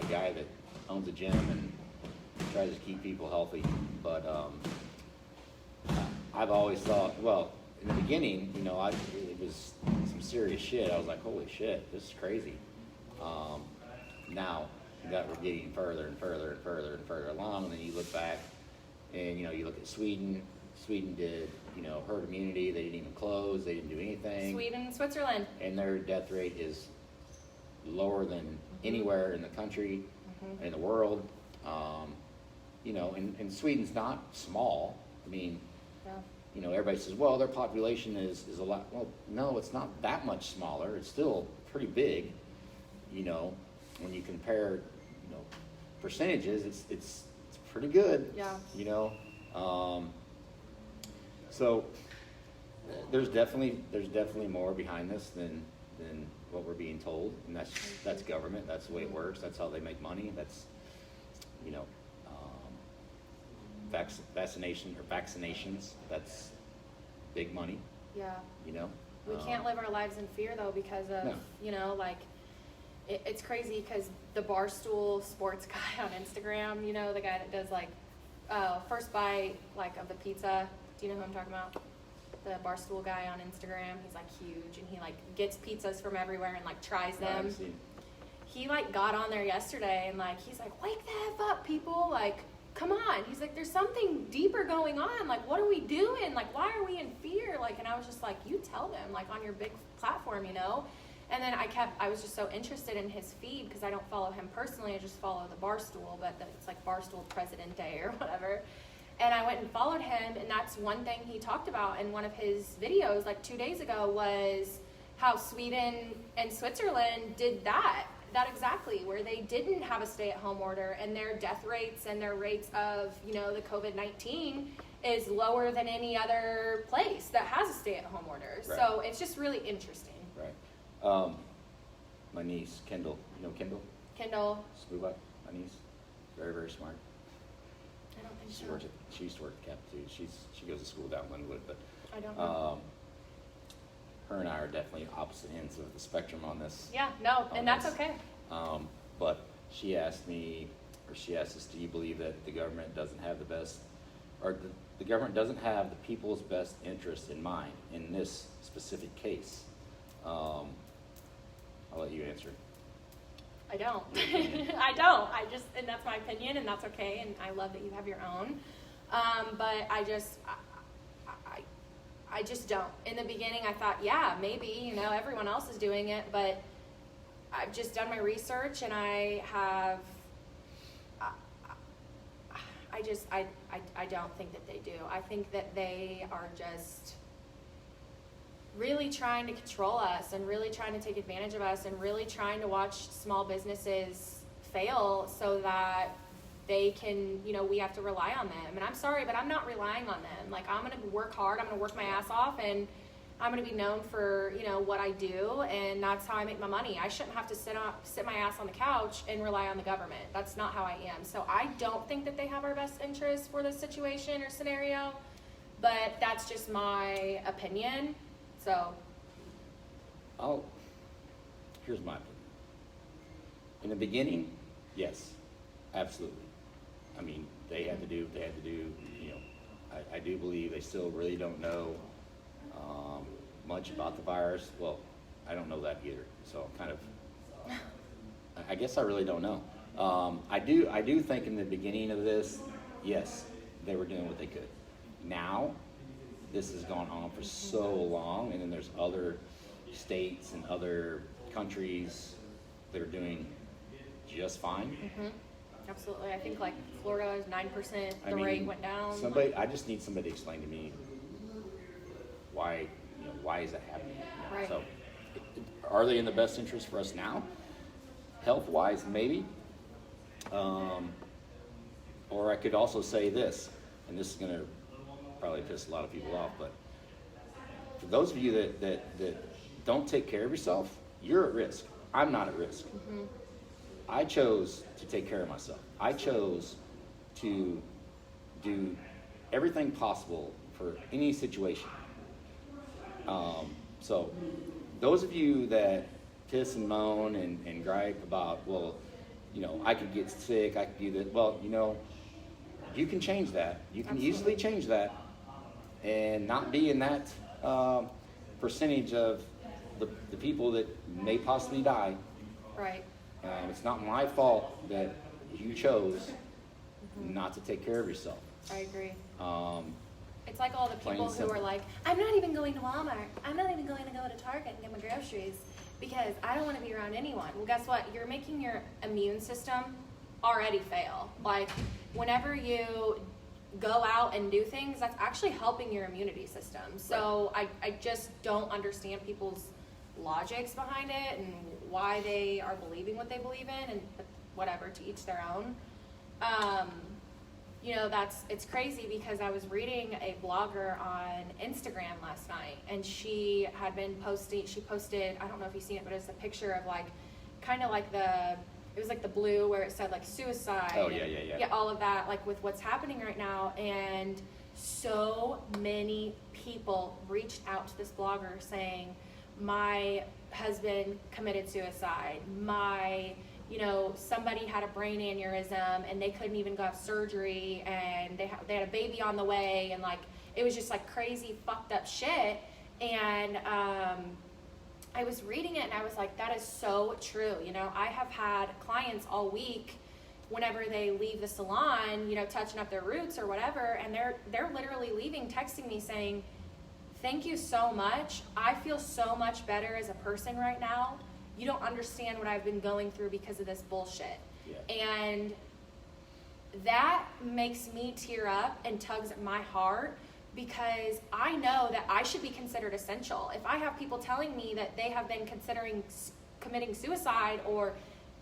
guy that owns a gym and tries to keep people healthy. But I've always thought, well, in the beginning, it was some serious shit. I was like, holy shit, this is crazy. Now that we're getting further and further and further and further along, and then you look back and you look at Sweden. Sweden did herd immunity. They didn't even close. They didn't do anything. Sweden and Switzerland. And their death rate is lower than anywhere in the country, in the world. And Sweden's not small. I mean, everybody says, well, their population is a lot. Well, no, it's not that much smaller. It's still pretty big. When you compare, percentages, it's pretty good. Yeah. So there's definitely more behind this than what we're being told, and that's government. That's the way it works. That's how they make money. That's vaccinations. That's big money. Yeah. We We can't live our lives in fear though, because of it's crazy because the Barstool Sports guy on Instagram, the guy that does first bite of the pizza. Do you know who I'm talking about? The Barstool guy on Instagram. He's huge, and he gets pizzas from everywhere and tries them. He got on there yesterday and he's wake the F up, people, come on. He's there's something deeper going on. What are we doing? Why are we in fear? And I was just you tell them on your big platform, And then I was just so interested in his feed because I don't follow him personally. I just follow the Barstool, but it's Barstool Presidente or whatever. And I went and followed him, and that's one thing he talked about in one of his videos 2 days ago was how Sweden and Switzerland did that exactly, where they didn't have a stay-at-home order, and their death rates and their rates of, the COVID-19 is lower than any other place that has a stay-at-home order. Right. So it's just really interesting. Right. My niece, Kendall, Kendall? Kendall. Smooth up, my niece. Very, very smart. I don't think so. She used to work at Cap too. She goes to school down Linwood, but I don't know. Her and I are definitely opposite ends of the spectrum on this. Yeah, no, and that's okay. But she asked us, do you believe that the government doesn't have the government doesn't have the people's best interest in mind in this specific case? I'll let you answer. I don't. I don't. And that's my opinion, and that's okay, and I love that you have your own. But I just don't. In the beginning, I thought, yeah, maybe, everyone else is doing it, but I've just done my research, and I don't think that they do. I think that they are just really trying to control us and really trying to take advantage of us and really trying to watch small businesses fail so that they can, we have to rely on them. And I'm sorry, but I'm not relying on them. I'm going to work hard. I'm going to work my ass off, and I'm going to be known for, what I do, and that's how I make my money. I shouldn't have to sit my ass on the couch and rely on the government. That's not how I am. So I don't think that they have our best interests for this situation or scenario, but that's just my opinion. So, here's my opinion. In the beginning, yes, absolutely. I mean, they had to do what they had to do. You know, I do believe they still really don't know much about the virus. Well, I don't know that either. So I'm kind of, I guess I really don't know. I do think in the beginning of this, yes, they were doing what they could. Now, this has gone on for so long, and then there's other states and other countries that are doing just fine. Absolutely. I think like Florida is 9%. The rate went down. I just need somebody to explain to me why is that happening? You know? Right. So, are they in the best interest for us now? Health-wise, maybe. Or I could also say this, and this is going to probably piss a lot of people off, but for those of you that don't take care of yourself, you're at risk. I'm not at risk. I chose to take care of myself. I chose to do everything possible for any situation. So those of you that piss and moan and gripe about, well, you know, I could get sick, I could do that. Well, you know, you can change that. You can easily change that and not be in that percentage of the people that may possibly die. Right. It's not my fault that you chose not to take care of yourself. I agree. It's like all the people who simple. are like, I'm not even going to Walmart. I'm not even going to go to Target and get my groceries because I don't want to be around anyone. Well, guess what? You're making your immune system already fail. Like, whenever you go out and do things, that's actually helping your immunity system. So I just don't understand people's logics behind it and why they are believing what they believe in, and whatever, to each their own. You know, it's crazy because I was reading a blogger on Instagram last night, and she had been posting, she posted, I don't know if you've seen it, but it's a picture of like, kind of like it was like the blue where it said like suicide. Oh, yeah. Yeah, all of that, like with what's happening right now. And so many people reached out to this blogger saying, my husband committed suicide, somebody had a brain aneurysm and they couldn't even go have surgery, and they had a baby on the way, and like it was just like crazy fucked up shit. And I was reading it and I was like, that is so true. You know, I have had clients all week whenever they leave the salon, you know, touching up their roots or whatever, and they're literally leaving, texting me saying, thank you so much. I feel so much better as a person right now. You don't understand what I've been going through because of this bullshit. Yeah. And that makes me tear up and tugs at my heart, because I know that I should be considered essential. If I have people telling me that they have been considering committing suicide or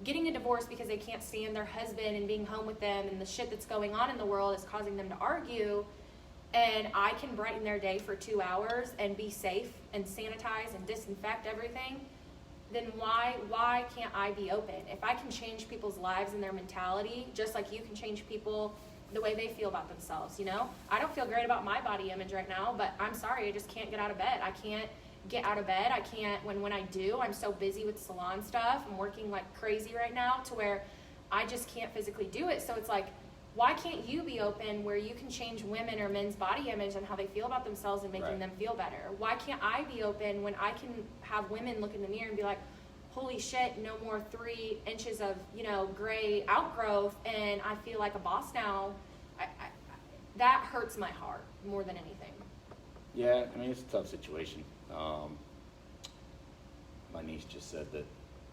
getting a divorce because they can't stand their husband and being home with them, and the shit that's going on in the world is causing them to argue, and I can brighten their day for 2 hours and be safe and sanitize and disinfect everything, then why can't I be open? If I can change people's lives and their mentality, just like you can change people the way they feel about themselves, you know? I don't feel great about my body image right now, but I'm sorry, I just can't get out of bed. I can't get out of bed. I can't, when I do, I'm so busy with salon stuff. I'm working like crazy right now to where I just can't physically do it. So it's like, why can't you be open where you can change women or men's body image and how they feel about themselves and making them feel better? Why can't I be open when I can have women look in the mirror and be like, holy shit, no more 3 inches of, you know, gray outgrowth, and I feel like a boss now? That hurts my heart more than anything. Yeah, I mean, it's a tough situation. My niece just said that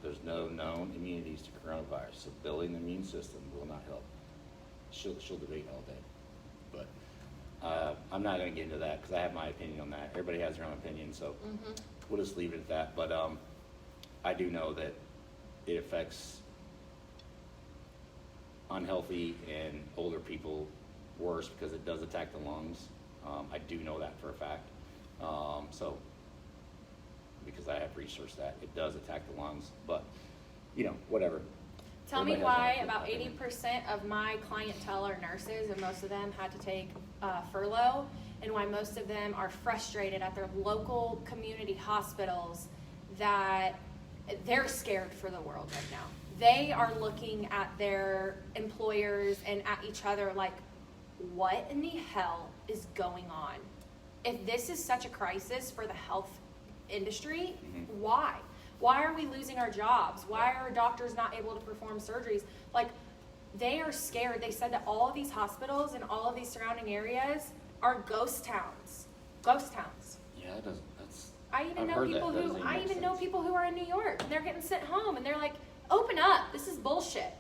there's no known immunities to coronavirus, so building the immune system will not help. She'll debate all day, but I'm not going to get into that because I have my opinion on that. Everybody has their own opinion, so we'll just leave it at that. But I do know that it affects unhealthy and older people worse because it does attack the lungs. I do know that for a fact. So because I have researched that, it does attack the lungs. But you know, whatever. Tell me why about 80% of my clientele are nurses, and most of them had to take furlough, and why most of them are frustrated at their local community hospitals that they're scared for the world right now. they are looking at their employers and at each other like, what in the hell is going on? If this is such a crisis for the health industry, why? Why are we losing our jobs? Why are doctors not able to perform surgeries? Like, they are scared. They said that all of these hospitals and all of these surrounding areas are ghost towns. Ghost towns. Yeah, that doesn't. That's. I even I've know heard people that. That who doesn't I make even know sense. people who are in New York and they're getting sent home and they're like, open up. This is bullshit.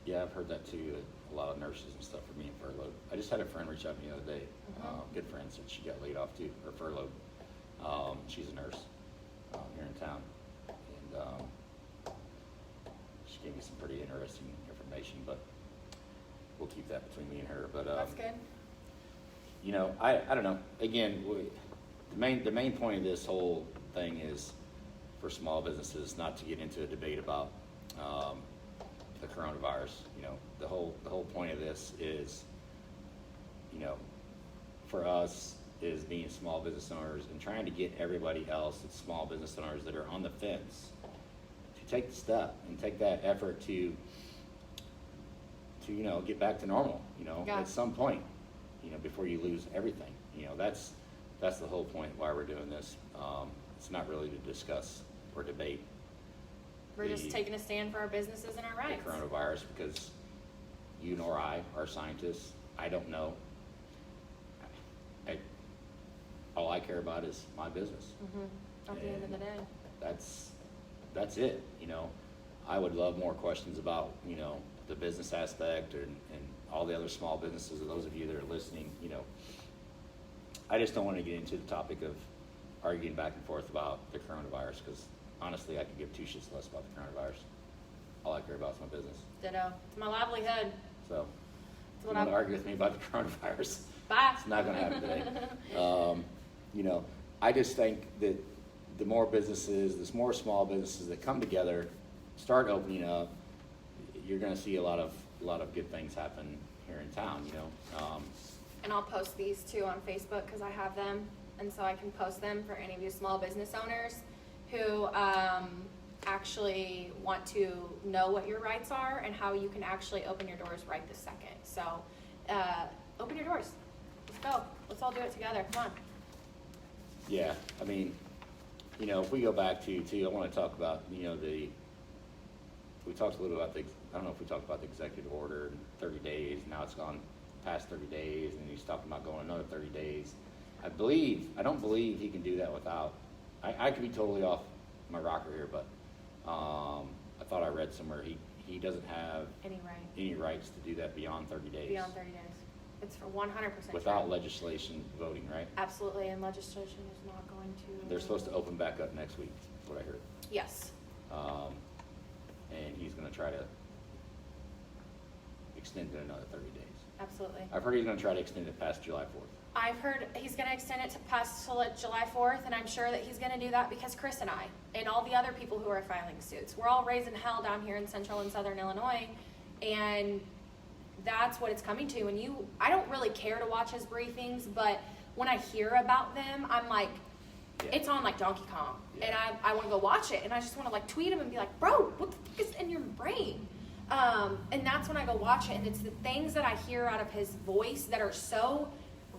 Yeah, I've heard that too. A lot of nurses and stuff are being furloughed. I just had a friend reach out to me the other day. Good friend said she got laid off too, or furloughed. She's a nurse here in town, and she gave me some pretty interesting information. But we'll keep that between me and her. But That's good. you know, I don't know. Again, the main point of this whole thing is for small businesses not to get into a debate about the coronavirus. You know, the whole point of this is, you know, for us is being small business owners and trying to get everybody else that's small business owners that are on the fence to take the step and take that effort to you know, get back to normal, you know, Yeah. at some point, you know, before you lose everything. You know, that's the whole point why we're doing this. It's not really to discuss or debate We're just taking a stand for our businesses and our rights. the coronavirus, because you nor I are scientists. I don't know. All I care about is my business. At the end of the day. That's it. You know, I would love more questions about, you know, the business aspect and all the other small businesses, or those of you that are listening. You know, I just don't want to get into the topic of arguing back and forth about the coronavirus, because honestly, I could give two shits less about the coronavirus. All I care about is my business. Ditto. It's my livelihood. So, if That's you what want to I'm. argue with me about the coronavirus, Bye. it's not going to happen today. You know, I just think that the more businesses, the more small businesses that come together, start opening up, you're going to see a lot of good things happen here in town. You know, And I'll post these too on Facebook because I have them, and so I can post them for any of you small business owners who actually want to know what your rights are and how you can actually open your doors right this second. So open your doors. Let's go. Let's all do it together. Come on. yeah. I mean, you know, if we go back to I want to talk about, you know, we talked a little about I don't know if we talked about the executive order, 30 days. Now it's gone past 30 days, and he's talking about going another 30 days. I don't believe he can do that without. I could be totally off my rocker here, but I thought I read somewhere he doesn't have any rights to do that beyond 30 days. Beyond 30 days. It's for 100% Without true. legislation voting, right? Absolutely, and legislation is not going to. They're supposed to open back up next week, is what I heard. Yes. And he's going to try to extend it another 30 days. Absolutely. I've heard he's going to try to extend it past July 4th. I've heard he's going to extend it to past July 4th, and I'm sure that he's going to do that because Chris and I, and all the other people who are filing suits, we're all raising hell down here in central and southern Illinois, and that's what it's coming to. And I don't really care to watch his briefings, but when I hear about them, I'm like, it's on like Donkey Kong, and I want to go watch it, and I just want to like tweet him and be like, bro, what the fuck is in your brain? And that's when I go watch it, and it's the things that I hear out of his voice that are so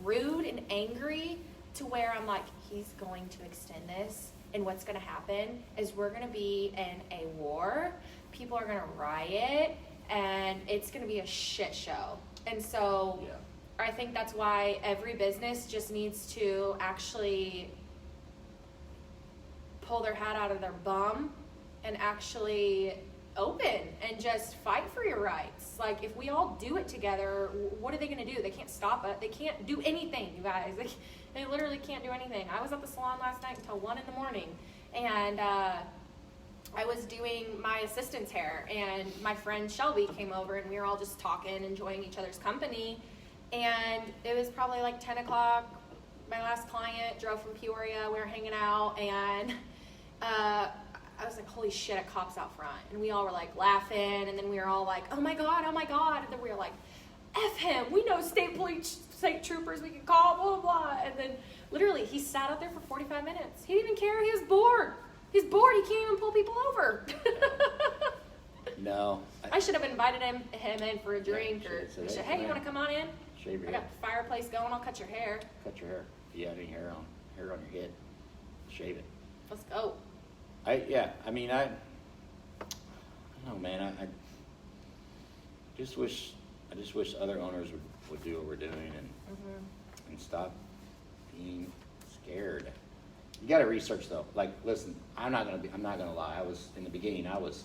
rude and angry to where I'm like, he's going to extend this, and what's going to happen is we're going to be in a war, people are going to riot, and it's going to be a shit show. And so I think that's why every business just needs to actually pull their hat out of their bum and actually open and just fight for your rights. Like, if we all do it together, what are they going to do? They can't stop it. They can't do anything, you guys. They literally can't do anything. I was at the salon last night until 1 a.m, and I was doing my assistant's hair, and my friend Shelby came over, and we were all just talking, enjoying each other's company, and it was probably like 10 o'clock. My last client drove from Peoria. We were hanging out, and I was like, holy shit, a cop's out front. And we all were like laughing, and then we were all like, oh my God. And then we were like, F him, we know state troopers we can call, blah, blah, blah. And then literally he sat out there for 45 minutes. He didn't even care, he was bored. He's bored, he can't even pull people over. No. I should have invited him in for a drink, or should've said, said, "Hey, hey, you come want to come on in? Shave your I head. got the fireplace going. I'll cut your hair. Cut your hair. If you have any hair on your head, shave it. Let's go. I don't know, man. I just wish other owners would do what we're doing and stop being scared. You got to research though. Like, listen, I'm not gonna lie. I was in the beginning. I was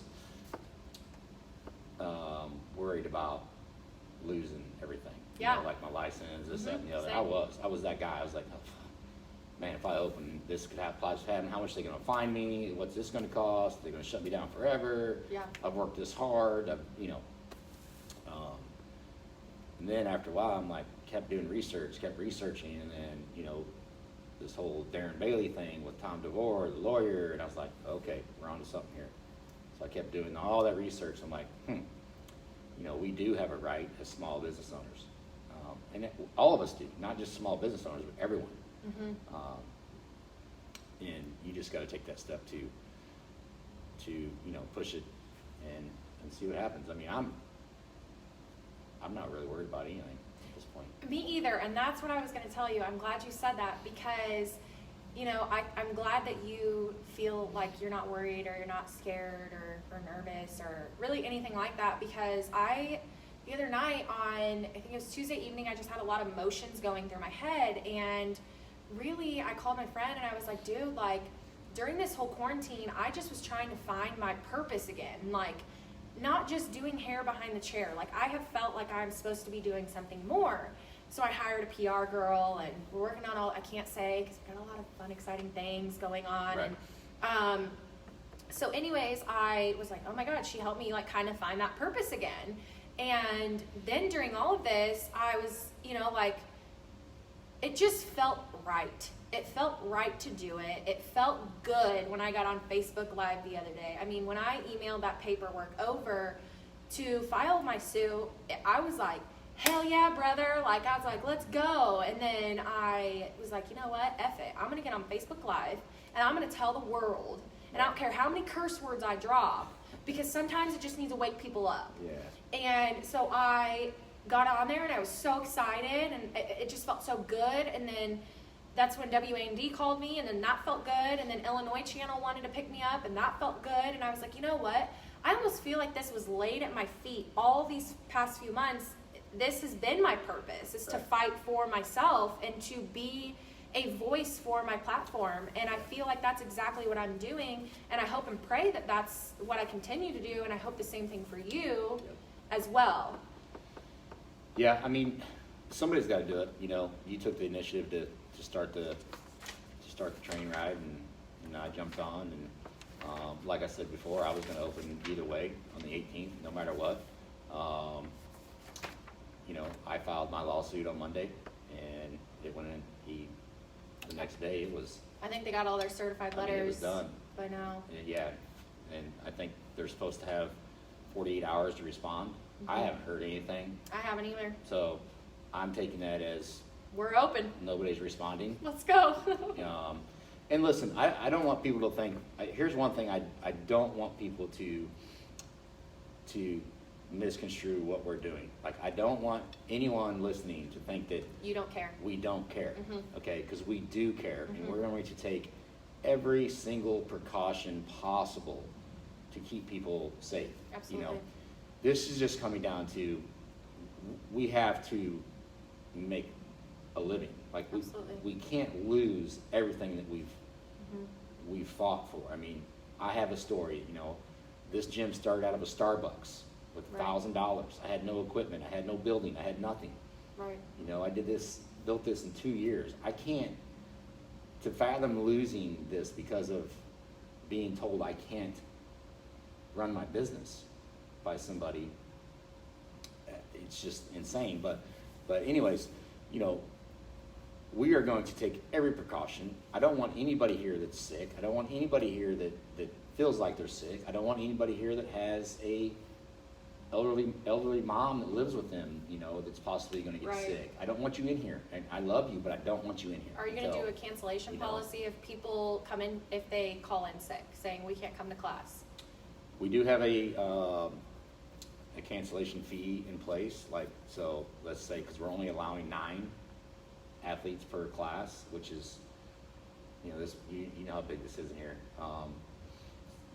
worried about losing everything. Yeah. You know, like my license, this, that, and the other. Same. I was that guy. I was like, oh, man, if I open this could happen. How much are they gonna fine me? What's this gonna cost? They're gonna shut me down forever. Yeah. I've worked this hard. And then after a while, I'm like, kept researching, and then, this whole Darren Bailey thing with Tom DeVore, the lawyer, and I was like, okay, we're onto something here. So I kept doing all that research. I'm like, we do have a right as small business owners. All of us do, not just small business owners, but everyone. And you just got to take that step to push it and see what happens. I mean, I'm not really worried about anything at this point. Me either, and that's what I was going to tell you. I'm glad you said that because, I'm glad that you feel like you're not worried or you're not scared or nervous or really anything like that, because the other night I think it was Tuesday evening, I just had a lot of emotions going through my head, and really I called my friend and I was like, dude, like during this whole quarantine, I just was trying to find my purpose again, like not just doing hair behind the chair. Like I have felt like I'm supposed to be doing something more. So I hired a PR girl and we're working on I can't say because we've got a lot of fun, exciting things going on. Right. And so anyways, I was like, oh my God, she helped me like kind of find that purpose again. And then during all of this, I was, like, it just felt right. It felt right to do it. It felt good when I got on Facebook Live the other day. I mean, when I emailed that paperwork over to file my suit, I was like, hell yeah, brother. Like, I was like, let's go. And then I was like, you know what? F it. I'm going to get on Facebook Live and I'm going to tell the world. And I don't care how many curse words I drop, because sometimes it just needs to wake people up. Yeah. And so I got on there and I was so excited and it just felt so good. And then that's when WAMD called me, and then that felt good. And then Illinois Channel wanted to pick me up, and that felt good. And I was like, you know what? I almost feel like this was laid at my feet all these past few months. This has been my purpose, is to fight for myself and to be a voice for my platform. And I feel like that's exactly what I'm doing. And I hope and pray that that's what I continue to do. And I hope the same thing for you as well. Yeah, I mean, somebody's got to do it. You took the initiative to start the train ride, and I jumped on. And like I said before, I was going to open either way on the 18th, no matter what. I filed my lawsuit on Monday, and it went in. The next day it was. I think they got all their certified letters. It was done by now. Yeah, and I think they're supposed to have 48 hours to respond. Mm-hmm. I haven't heard anything. I haven't either. So I'm taking that as we're open. Nobody's responding. Let's go. And listen, I don't want people to think. Here's one thing I don't want people to misconstrue what we're doing. Like, I don't want anyone listening to think that you don't care. We don't care, okay? Because we do care, and we're going to take every single precaution possible to keep people safe. Absolutely. This is just coming down to we have to make a living. Like, we can't lose everything that we've fought for. I mean, I have a story. This gym started out of a Starbucks with $1,000. I had no equipment. I had no building. I had nothing. Right. I built this in 2 years. I can't, to fathom losing this because of being told I can't run my business by somebody, it's just insane. But anyways, we are going to take every precaution. I don't want anybody here that's sick. I don't want anybody here that feels like they're sick. I don't want anybody here that has a elderly mom that lives with them, that's possibly going to get sick. I don't want you in here. And I love you, but I don't want you in here. Are you going to do a cancellation policy if people come in, if they call in sick, saying we can't come to class? We do have a cancellation fee in place, like, so let's say, because we're only allowing 9 athletes per class, which is, you know, this, you know how big this is in here.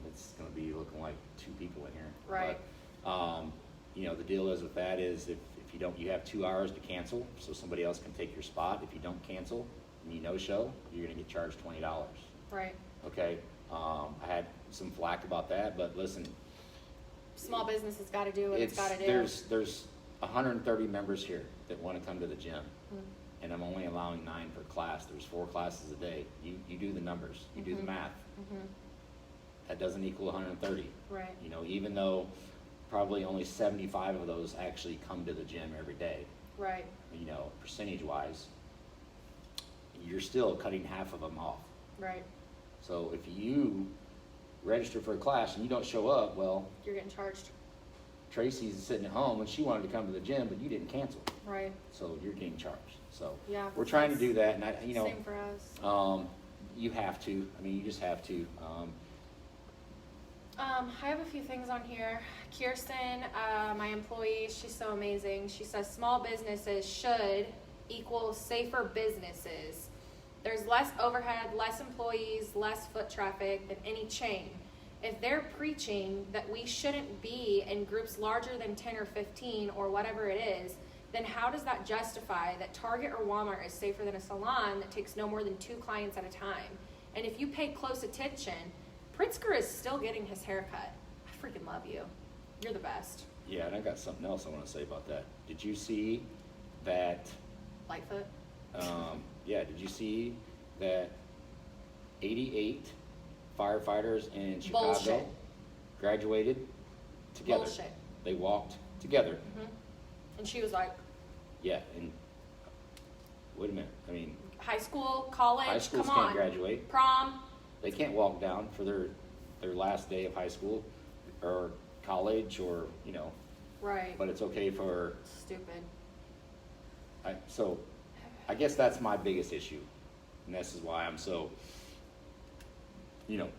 It's gonna be looking like 2 people in here. Right. But, you know, the deal is with that is if you don't, you have 2 hours to cancel, so somebody else can take your spot. If you don't cancel and you no-show, you're gonna get charged $20. Right. Okay, I had some flack about that, but listen, Small business has got to do what it's got to do. there's 130 members here that want to come to the gym, and I'm only allowing 9 per class. There's 4 classes a day. You do the numbers, you do the math. That doesn't equal 130. Right. You know, even though probably only 75 of those actually come to the gym every day. Right. You know, percentage-wise, you're still cutting half of them off. Right. So if you register for a class and you don't show up, well, You're getting charged. Tracy's sitting at home and she wanted to come to the gym, but you didn't cancel. Right. So you're getting charged. So Yeah. we're trying to do that, and Same for us. you have to. I mean, you just have to. I have a few things on here. Kirsten, my employee, she's so amazing. She says small businesses should equal safer businesses. There's less overhead, less employees, less foot traffic than any chain. If they're preaching that we shouldn't be in groups larger than 10 or 15 or whatever it is, then how does that justify that Target or Walmart is safer than a salon that takes no more than 2 clients at a time? And if you pay close attention, Pritzker is still getting his haircut. I freaking love you. You're the best. Yeah, and I got something else I want to say about that. Did you see that? Lightfoot. Yeah, did you see that 88 firefighters in Chicago Bullshit. graduated together? Bullshit. They walked together. And she was like, Yeah, and wait a minute. I mean, high school, college, high schools come can't on. graduate. Prom. They can't walk down for their last day of high school or college, or, you know, Right. but it's okay for, Stupid. so I guess that's my biggest issue, and this is why I'm so, you know,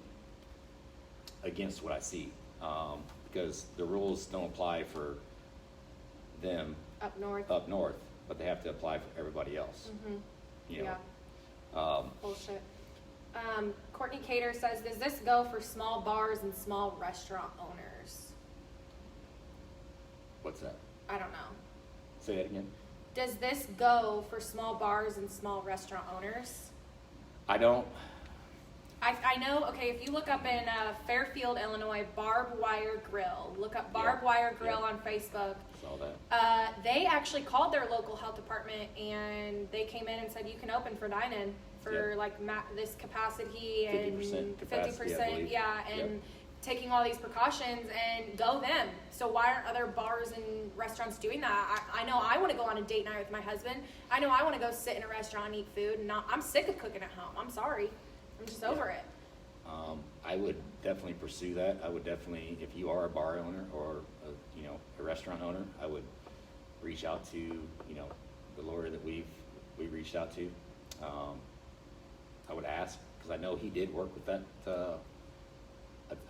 against what I see, because the rules don't apply for them Up north. up north, but they have to apply for everybody else. You know? Yeah. Bullshit. Courtney Cater says, does this go for small bars and small restaurant owners? What's that? I don't know. Say that again. Does this go for small bars and small restaurant owners? I don't. I know, okay, if you look up in Fairfield, Illinois, Barbed Wire Grill, look up Barbed Wire Grill on Facebook. Saw that. They actually called their local health department and they came in and said you can open for dine-in for like this capacity and 50% capacity, I believe. yeah, and taking all these precautions, and go them. So why aren't other bars and restaurants doing that? I know I want to go on a date night with my husband. I know I want to go sit in a restaurant and eat food, and I'm sick of cooking at home. I'm sorry. I'm just over it. I would definitely pursue that. I would definitely, if you are a bar owner or a restaurant owner, I would reach out to the lawyer that we reached out to. I would ask, because I know he did work with that.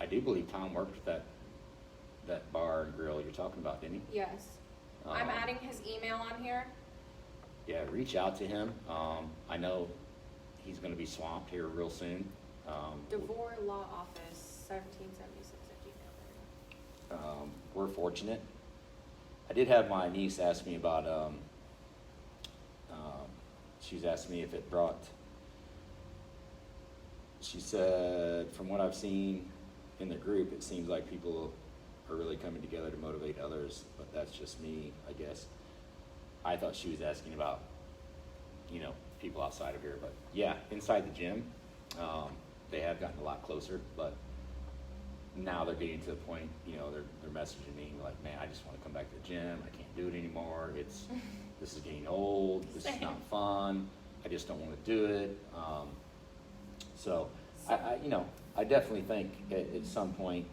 I do believe Tom worked with that bar and grill you're talking about, didn't he? Yes. I'm adding his email on here. Yeah, reach out to him. I know he's going to be swamped here real soon. DeVore Law Office, 1776 at Gmail. We're fortunate. I did have my niece ask me about, she's asked me if it brought, she said, from what I've seen in the group, it seems like people are really coming together to motivate others, but that's just me, I guess. I thought she was asking about, people outside of here, but yeah, inside the gym, they have gotten a lot closer, but now they're getting to the point, they're messaging me like, man, I just want to come back to the gym. I can't do it anymore. This is getting old. This is not fun. I just don't want to do it. So I definitely think at some point,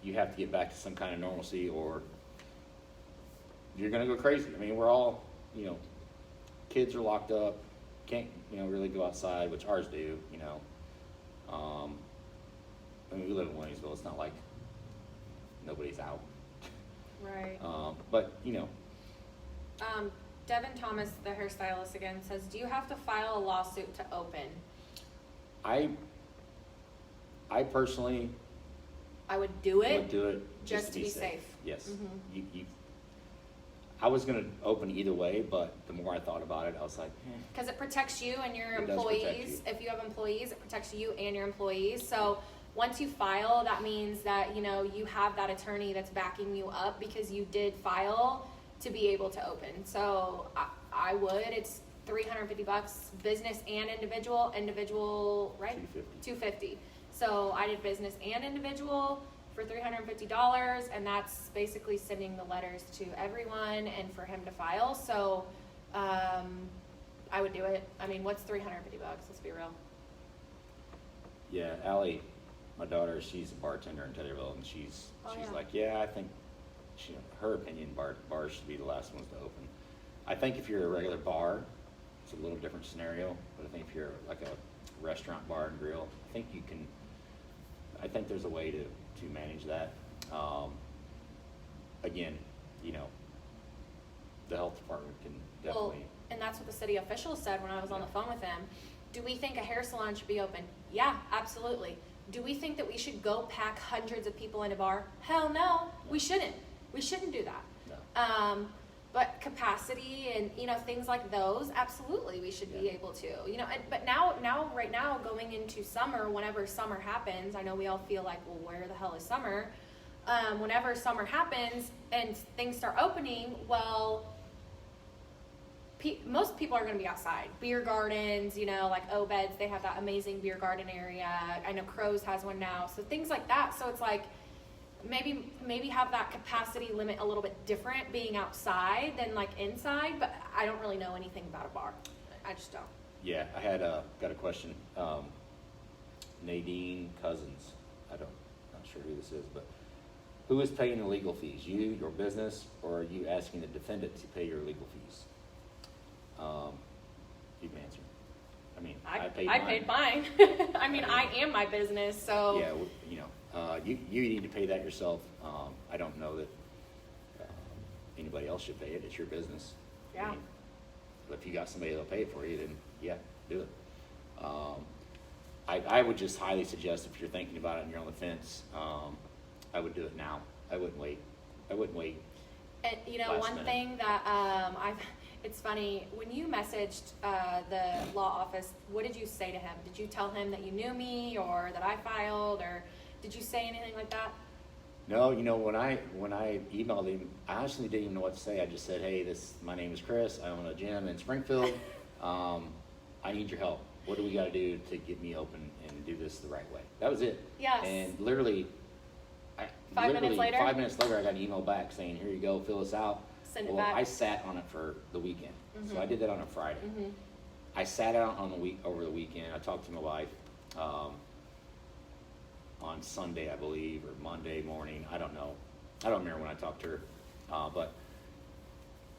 you have to get back to some kind of normalcy, or you're going to go crazy. I mean, we're all, kids are locked up, can't, really go outside, which ours do, I mean, we live in Williamsville. It's not like nobody's out. Right. But you know, Devin Thomas, the hairstylist again, says, do you have to file a lawsuit to open? I personally I would do it. would do it just to be safe. Yes. Mhm. I was going to open either way, but the more I thought about it, I was like, Because it protects you and your It does protect employees. you. If you have employees, it protects you and your employees. So once you file, that means that, you know, you have that attorney that's backing you up because you did file to be able to open. So I would. It's $350, business and individual. Individual, right? $250. So I did business and individual for $350, and that's basically sending the letters to everyone and for him to file. So I would do it. I mean, what's $350? Let's be real. yeah, Allie, my daughter, she's a bartender in Taylorville, and she's Yeah. like, yeah, I think her opinion, bars should be the last ones to open. I think if you're a regular bar, it's a little different scenario, but I think if you're like a restaurant, bar and grill, I think there's a way to manage that. Again, you know, the health department can Well, definitely. and that's what the city officials said when I was on the phone with them. Do we think a hair salon should be open? Yeah, absolutely. Do we think that we should go pack hundreds of people in a bar? Hell no, we shouldn't. We shouldn't do that. No. But capacity and, you know, things like those, absolutely, we should be Yeah. able to. You know, but right now, going into summer, whenever summer happens, I know we all feel like, well, where the hell is summer? Whenever summer happens and things start opening, well, most people are going to be outside. Beer gardens, you know, like Obed's, they have that amazing beer garden area. I know Crow's has one now. So things like that. So it's like, maybe have that capacity limit a little bit different being outside than like inside, but I don't really know anything about a bar. I just don't. Yeah, I had got a question. Nadine Cousins. Not sure who this is, but who is paying the legal fees? You, your business, or are you asking the defendant to pay your legal fees? You can answer. I mean, I paid mine. I mean, I am my business, so. Yeah, you know, you need to pay that yourself. I don't know that anybody else should pay it. It's your business. Yeah. But if you got somebody that'll pay it for you, then yeah, do it. I would just highly suggest, if you're thinking about it and you're on the fence, I would do it now. I wouldn't wait. And you know, Last one minute. thing that it's funny, when you messaged the law office, what did you say to him? Did you tell him that you knew me or that I filed, or did you say anything like that? No, you know, when I emailed him, I honestly didn't even know what to say. I just said, hey, my name is Chris. I own a gym in Springfield. I need your help. What do we got to do to get me open and do this the right way? That was it. Yes. And literally, 5 minutes later? 5 minutes later, I got an email back saying, here you go, fill this out. Send it back. I sat on it for the weekend. So Mhm. I did that on a Friday. Mhm. I sat out over the weekend. I talked to my wife on Sunday, I believe, or Monday morning. I don't know. I don't remember when I talked to her. But,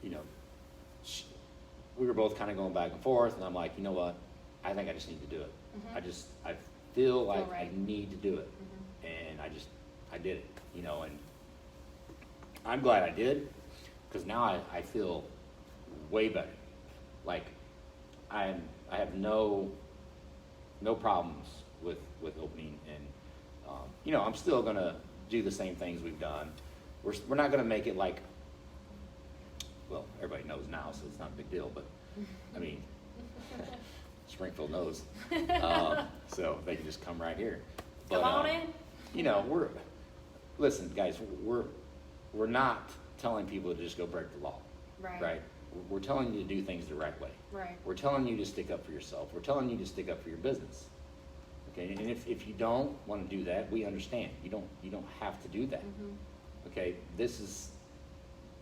you know, we were both kind of going back and forth, and I'm like, you know what? I think I just need to do it. Mhm. I feel like right. I need to do it. Mhm. And I did it, you know, and I'm glad I did, because now I feel way better. Like, I have no problems with opening, and you know, I'm still gonna do the same things we've done. We're not gonna make it like, well, everybody knows now, so it's not a big deal. But I mean, Springfield knows, so they can just come right here. But, Come on in. You know, listen, guys, we're not telling people to just go break the law, Right. right? We're telling you to do things the right way. Right. We're telling you to stick up for yourself. We're telling you to stick up for your business. Okay, and if you don't want to do that, we understand. You don't have to do that. Mhm. Okay,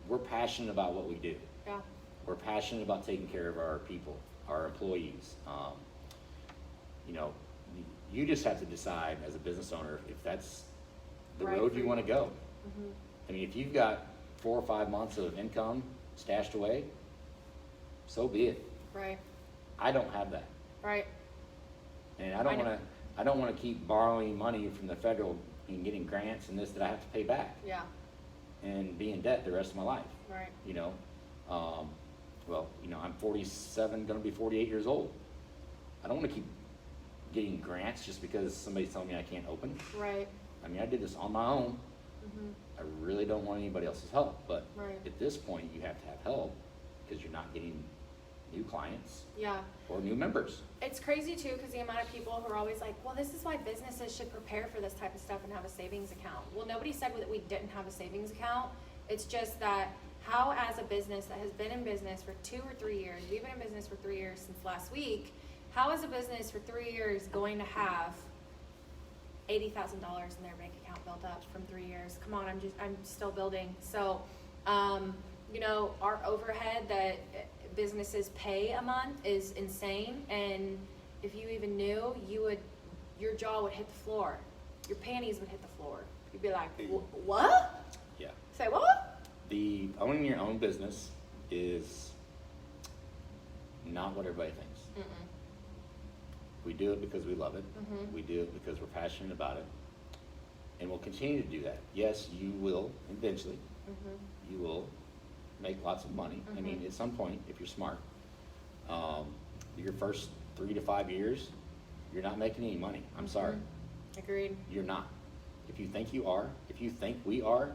we're passionate about what we do. Yeah. We're passionate about taking care of our people, our employees. You know, you just have to decide as a business owner if that's the Right road for you you. want to go. Mhm. I mean, if you've got 4 or 5 months of income stashed away, so be it. Right. I don't have that, Right. and I don't know. want to keep borrowing money from the federal and getting grants and this that I have to pay back Yeah. and be in debt the rest of my life. Right. You know, well, you know, I'm 47, going to be 48 years old. I don't want to keep getting grants just because somebody's telling me I can't open. Right. I mean, I did this on my own. Mhm. I really don't want anybody else's help, but Right. at this point, you have to have help because you're not getting new clients Yeah. or new members. It's crazy too, because the amount of people who are always like, well, this is why businesses should prepare for this type of stuff and have a savings account. Well, nobody said that we didn't have a savings account. It's just that how, as a business that has been in business for 2 or 3 years, we've been in business for 3 years since last week, how is a business for 3 years going to have $80,000 in their bank account built up from 3 years? Come on, I'm still building. So, you know, our overhead that businesses pay a month is insane, and if you even knew, your jaw would hit the floor, your panties would hit the floor. You'd be like, what? Yeah. Say what? The owning your own business is not what everybody thinks. Mm-mm. We do it because we love it. Mhm. We do it because we're passionate about it, and we'll continue to do that. Yes, you will eventually. Mhm. You will make lots of money. I mean, at some point, if you're smart, your first 3 to 5 years, you're not making any money. I'm sorry, Agreed. you're not. If you think you are, if you think we are,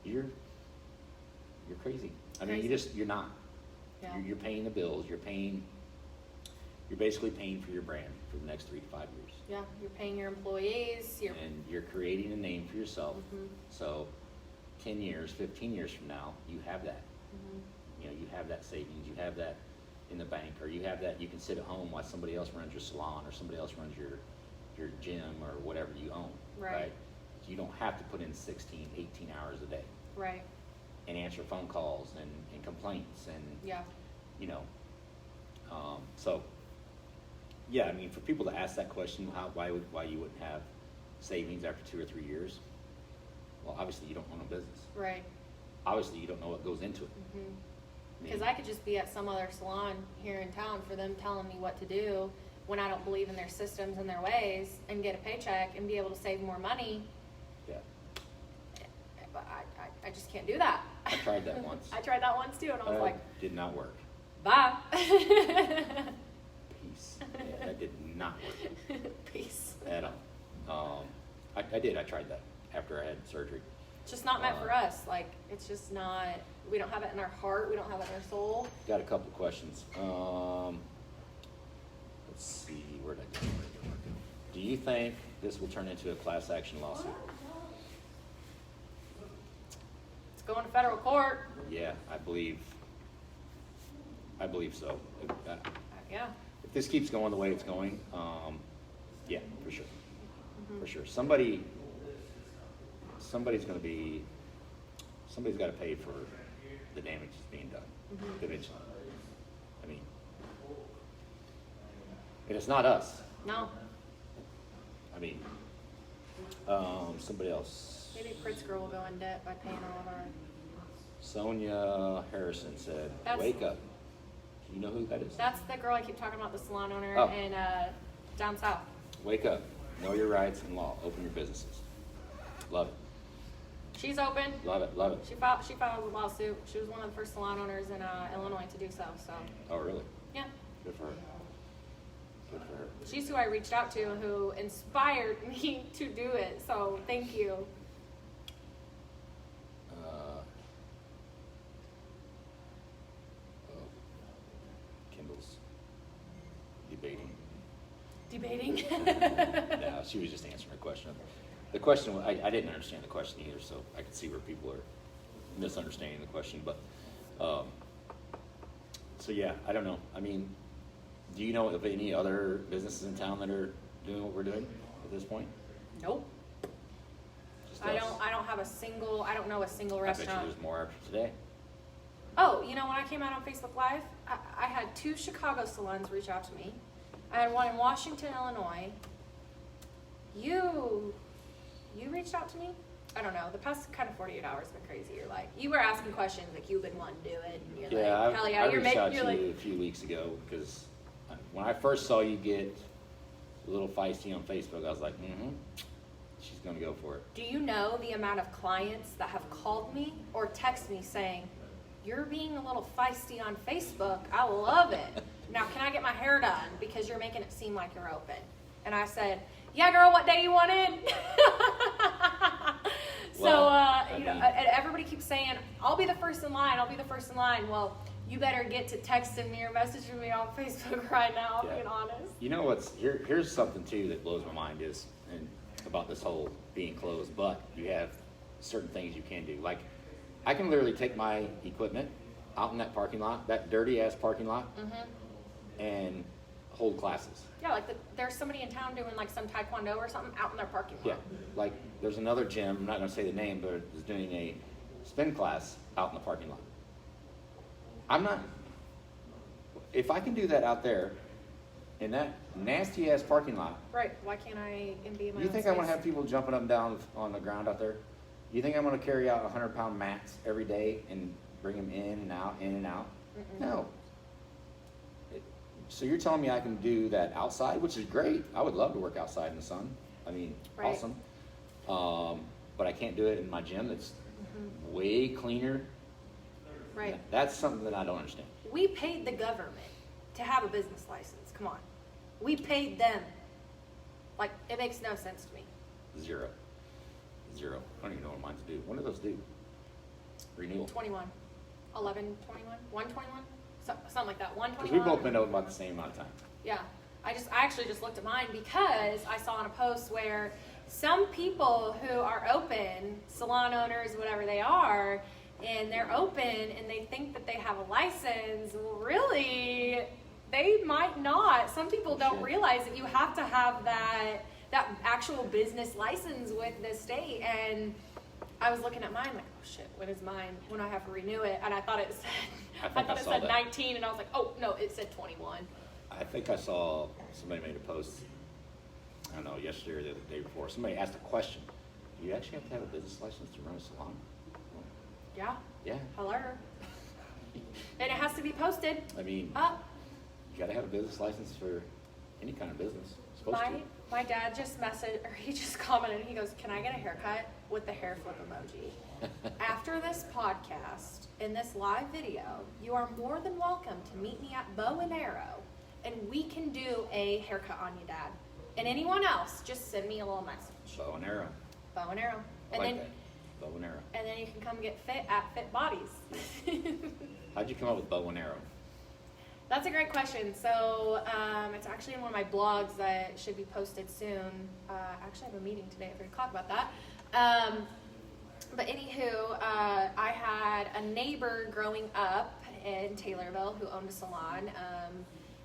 you're crazy. I mean, Crazy. you're not. Yeah. You're paying the bills. You're basically paying for your brand for the next 3 to 5 years. Yeah, you're paying your employees. And you're creating a name for yourself. Mhm. So 10 years, 15 years from now, you have that. Mhm. You know, you have that savings, you have that in the bank, or you have that, you can sit at home while somebody else runs your salon or somebody else runs your gym or whatever you own. Right. You don't have to put in 16, 18 hours a day Right. and answer phone calls and complaints and, Yeah. you know, so yeah, I mean, for people to ask that question, why you wouldn't have savings after 2 or 3 years? Well, obviously you don't own a business. Right. Obviously you don't know what goes into it. Because I could just be at some other salon here in town for them telling me what to do when I don't believe in their systems and their ways, and get a paycheck and be able to save more money. Yeah, But I just can't do that. I tried that once. I tried that once too, and I was like, did not work. bye. Peace. Yeah, that did not work Peace. at all. I tried that after I had surgery. It's just not meant for us. Like, it's just not, we don't have it in our heart, we don't have it in our soul. Got a couple questions. Let's see, where did I go? Do you think this will turn into a class action lawsuit? It's going to federal court. Yeah, I believe so. Yeah. If this keeps going the way it's going, yeah, for sure. For sure. Somebody's got to pay for the damage that's being done eventually. I mean, and it's not us. No. I mean, somebody else. Maybe Pritzker will go in debt by paying all of our. Sonia Harrison said, "Wake up." Do you know who that is? That's the girl I keep talking about, the salon owner Oh. in down south. Wake up. Know your rights and law. Open your businesses. Love it. She's open. Love it. Love it. She filed a lawsuit. She was one of the first salon owners in Illinois to do so. So Oh, really? yeah, Good for her. Good for her. she's who I reached out to, who inspired me to do it. So thank you. Kendall's debating. Debating. No, she was just answering a question. The question, I didn't understand the question either, so I could see where people are misunderstanding the question. But, so yeah, I don't know. I mean, do you know of any other businesses in town that are doing what we're doing at this point? Nope. Just I us? don't know a single I bet you restaurant. there's more after today. Oh, you know, when I came out on Facebook Live, I had 2 Chicago salons reach out to me. I had one in Washington, Illinois. You reached out to me? I don't know. The past kind of 48 hours have been crazy. You're like, you were asking questions like you've been wanting to do it. And you're Yeah, like, hell yeah, I you're reached out making, to you're you like, a few weeks ago because when I first saw you get a little feisty on Facebook, I was like, she's gonna go for it. Do you know the amount of clients that have called me or text me saying, "You're being a little feisty on Facebook. I love it. Now, can I get my hair done because you're making it seem like you're open?" And I said, "Yeah, girl, what day you want in?" And everybody keeps saying, "I'll be the first in line. I'll be the first in line." Well, you better get to texting me or messaging me on Facebook right now, Yeah. being honest. You know here's something too that blows my mind is and about this whole being closed, but you have certain things you can do. Like I can literally take my equipment out in that parking lot, that dirty ass parking lot, and hold classes. Yeah, like there's somebody in town doing like some taekwondo or something out in their parking lot. Yeah, like there's another gym, I'm not going to say the name, but is doing a spin class out in the parking lot. If I can do that out there in that nasty ass parking lot. Right, why can't I be in my You own think space? I want to have people jumping up and down on the ground out there? You think I'm going to carry out 100-pound mats every day and bring them in and out, in and out? No. So you're telling me I can do that outside, which is great. I would love to work outside in the sun. I mean, Right. awesome. But I can't do it in my gym that's way cleaner. Right. That's something that I don't understand. We paid the government to have a business license. Come on. We paid them. Like, it makes no sense to me. Zero. I don't even know what mine's due. When do those do? Renewal. 21. 11, 21? 121? Something like that. Because 121? we've both been open about the same amount of time. Yeah. I actually just looked at mine because I saw on a post where some people who are open, salon owners, whatever they are, and they're open and they think that they have a license. Well, really, they might not. Some people don't realize that you have to have that actual business license with the state. And I was looking at mine like, oh shit, when is mine? When I have to renew it? And I thought it said, I saw that. 19, and I was like, oh no, it said 21. I think I saw somebody made a post, I don't know, yesterday or the day before. Somebody asked a question. Do you actually have to have a business license to run a salon? Yeah. Yeah. Hello. And it has to be posted. I mean, Up. you got to have a business license for any kind of business. It's supposed My dad just messaged, or he just commented, he goes, "Can I get a haircut?" with the hair flip emoji. After this podcast, in this live video, you are more than welcome to meet me at Bow and Arrow, and we can do a haircut on you, Dad. And anyone else, just send me a little message. Bow and arrow. Bow and Arrow. I And like then that. Bow and arrow. and then you can come get fit at Fit Bodies. How'd you come up with bow and arrow? That's a great question. So it's actually in one of my blogs that should be posted soon. Actually, I have a meeting today at 3 o'clock about that. But anywho, I had a neighbor growing up in Taylorville who owned a salon.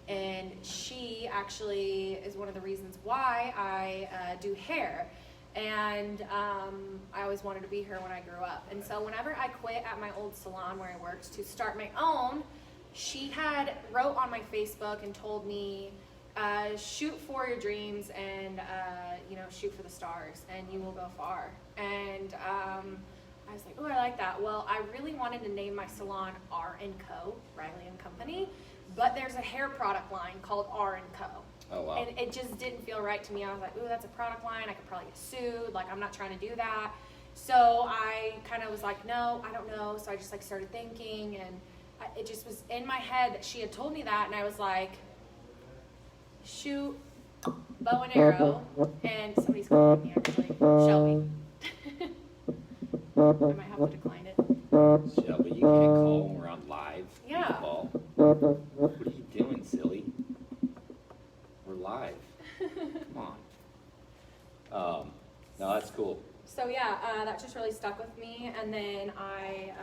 And she actually is one of the reasons why I do hair. And I always wanted to be here when I grew up. And so whenever I quit at my old salon where I worked to start my own, she had wrote on my Facebook and told me, shoot for your dreams and, shoot for the stars and you will go far. And I was like, oh, I like that. Well, I really wanted to name my salon R&Co, Riley and Company, but there's a hair product line called R&Co. Oh, wow. And it just didn't feel right to me. I was like, ooh, that's a product line. I could probably get sued. Like, I'm not trying to do that. So I kind of was like, no, I don't know. So I just started thinking, and it just was in my head that she had told me that, and I was like, shoot, bow and arrow, and somebody's calling me actually, Shelby. I might have to decline it. Shelby, you can't call when we're on live. You Yeah. call. What are you doing, silly? We're live. Come on. No, that's cool. So yeah, that just really stuck with me, and then I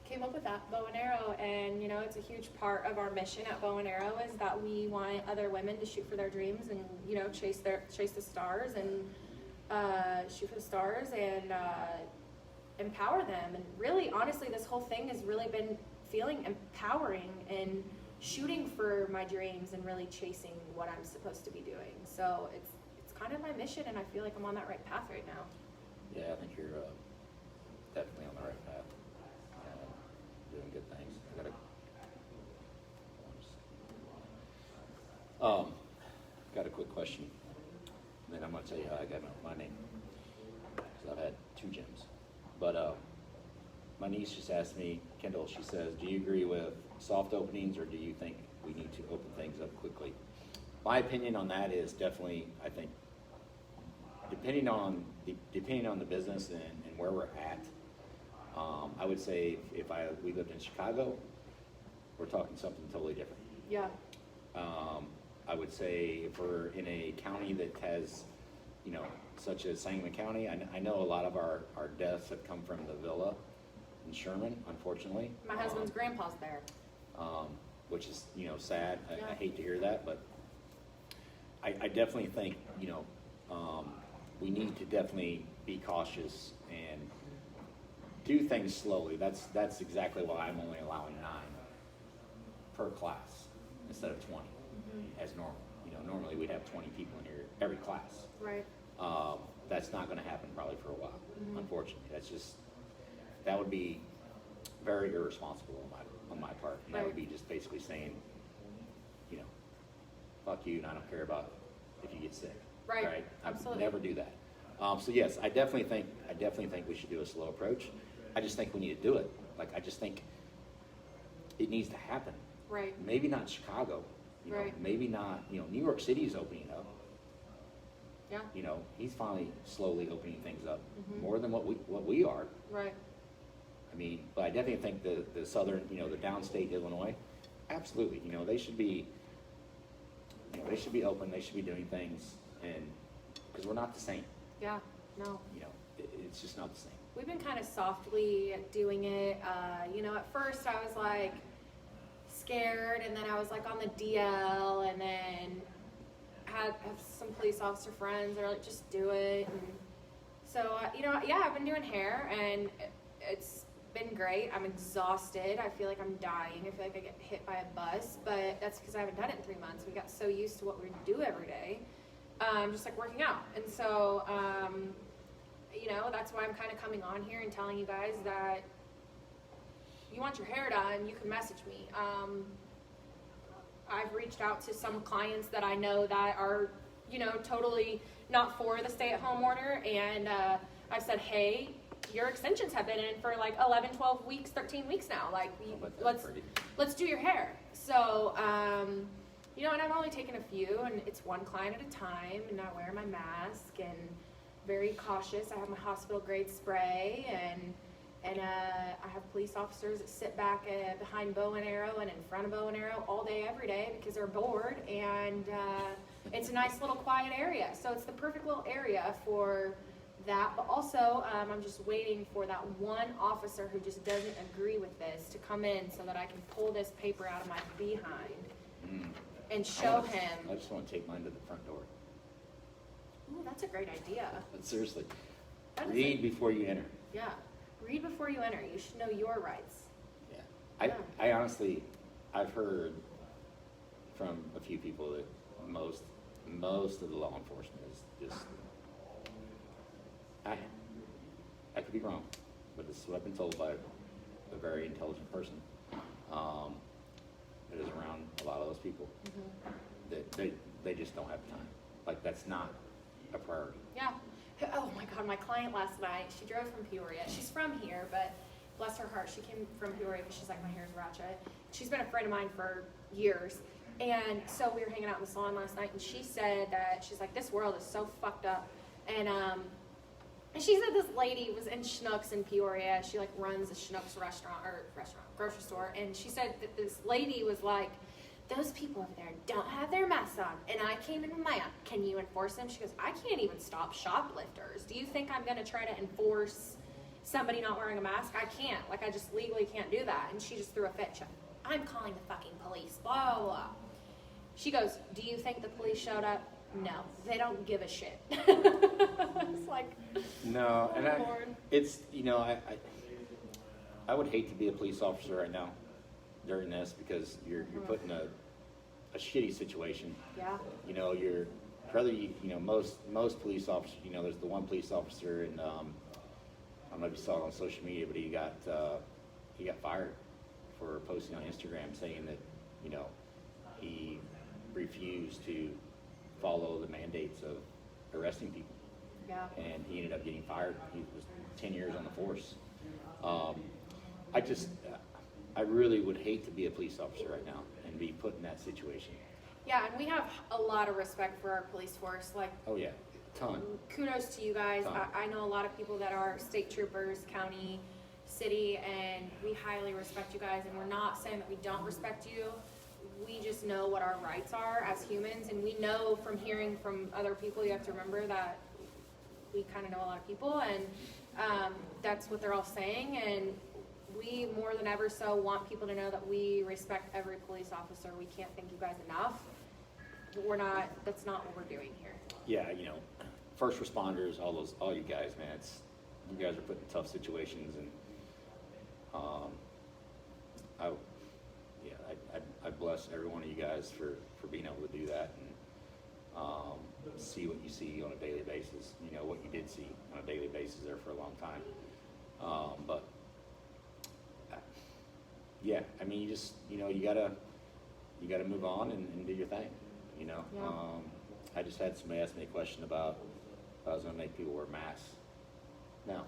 came up with that bow and arrow, and it's a huge part of our mission at Bow and Arrow is that we want other women to shoot for their dreams and chase the stars and shoot for the stars and empower them. And really, honestly, this whole thing has really been feeling empowering and shooting for my dreams and really chasing what I'm supposed to be doing. So it's kind of my mission, and I feel like I'm on that right path right now. Yeah, I think you're definitely on the right path. Doing good things. Got a quick question. then I'm gonna tell you how I got my name. So I've had 2 gyms. But my niece just asked me, Kendall, she says, do you agree with soft openings or do you think we need to open things up quickly? My opinion on that is definitely, I think, depending on the business and where we're at, I would say if we lived in Chicago, we're talking something totally different. Yeah. I would say if we're in a county that has, such as Sangamon County, I know a lot of our deaths have come from the villa in Sherman, unfortunately. My husband's grandpa's there. Which is, sad. Yeah. I hate to hear that, but I definitely think, we need to definitely be cautious and do things slowly. That's exactly why I'm only allowing 9 per class instead of 20 as normal. Normally we'd have 20 people in here every class. Right. That's not going to happen probably for a while, unfortunately. That would be very irresponsible on my part. And that would be just basically saying, fuck you, and I don't care about if you get sick. Right. I would Absolutely. never do that. So yes, I definitely think we should do a slow approach. I just think we need to do it. I just think it needs to happen. Right. Maybe not Chicago. Right. Maybe not. New York City is opening up. Yeah. He's finally slowly opening things up more than what we are. Right. But I definitely think the southern, the downstate Illinois, absolutely. They should be. They should be open. They should be doing things, and because we're not the same. Yeah. No. It's just not the same. We've been kind of softly doing it. At first I was like scared, and then I was like on the DL, and then have some police officer friends that are like, just do it. And so, I've been doing hair, and it's been great. I'm exhausted. I feel like I'm dying. I feel like I get hit by a bus, but that's because I haven't done it in 3 months. We got so used to what we do every day, just like working out. And so, that's why I'm kind of coming on here and telling you guys that you want your hair done, you can message me. I've reached out to some clients that I know that are, totally not for the stay-at-home order, and I've said, hey, your extensions have been in for like 11, 12 weeks, 13 weeks now. Let's do your hair. So, and I've only taken a few, and it's one client at a time, and I wear my mask and very cautious. I have my hospital grade spray, and I have police officers that sit back behind bow and arrow and in front of bow and arrow all day, every day, because they're bored, and it's a nice little quiet area. So it's the perfect little area for that, but also I'm just waiting for that one officer who just doesn't agree with this to come in so that I can pull this paper out of my behind and show him. I just want to take mine to the front door. Ooh, that's a great idea. But seriously, That is read before you enter. Yeah. Read before you enter. You should know your rights. Yeah. I honestly, I've heard from a few people that most of the law enforcement is just, I could be wrong, but this is what I've been told by a very intelligent person that is around a lot of those people, that they just don't have time. That's not a priority. Yeah. Oh my God, my client last night, she drove from Peoria. She's from here, but bless her heart, she came from Peoria because she's like, my hair's ratchet. She's been a friend of mine for years. And so we were hanging out in the salon last night, and she said that, she's like, this world is so fucked up. And she said this lady was in Schnucks in Peoria. She runs a Schnucks grocery store. And she said that this lady was like, those people over there don't have their masks on, and I came in with my own. Can you enforce them? She goes, I can't even stop shoplifters. Do you think I'm going to try to enforce somebody not wearing a mask? I can't. I just legally can't do that. And she just threw a fit. She goes, I'm calling the fucking police, blah, blah, blah. She goes, do you think the police showed up? No, they don't give a shit. It's like, no, oh, and Lord. It's, I would hate to be a police officer right now during this, because you're put in a shitty situation. Yeah. You're rather most police officers. There's the one police officer, and I don't know if you saw it on social media, but he got fired for posting on Instagram saying that he refused to follow the mandates of arresting people. Yeah. And he ended up getting fired. He was 10 years on the force. I really would hate to be a police officer right now and be put in that situation. Yeah, and we have a lot of respect for our police force. Like, Oh yeah, ton. kudos to you guys. Ton. I know a lot of people that are state troopers, county, city, and we highly respect you guys. And we're not saying that we don't respect you. We just know what our rights are as humans, and we know from hearing from other people. You have to remember that we kind of know a lot of people, and that's what they're all saying. And we more than ever so want people to know that we respect every police officer. We can't thank you guys enough. That's not what we're doing here. Yeah, you know, first responders, all you guys, man, you guys are put in tough situations, and I bless every one of you guys for being able to do that and see what you see on a daily basis. You know, what you did see on a daily basis there for a long time. But yeah, I mean, you gotta move on and do your thing, you know. Yeah. I just had somebody ask me a question about if I was gonna make people wear masks. No.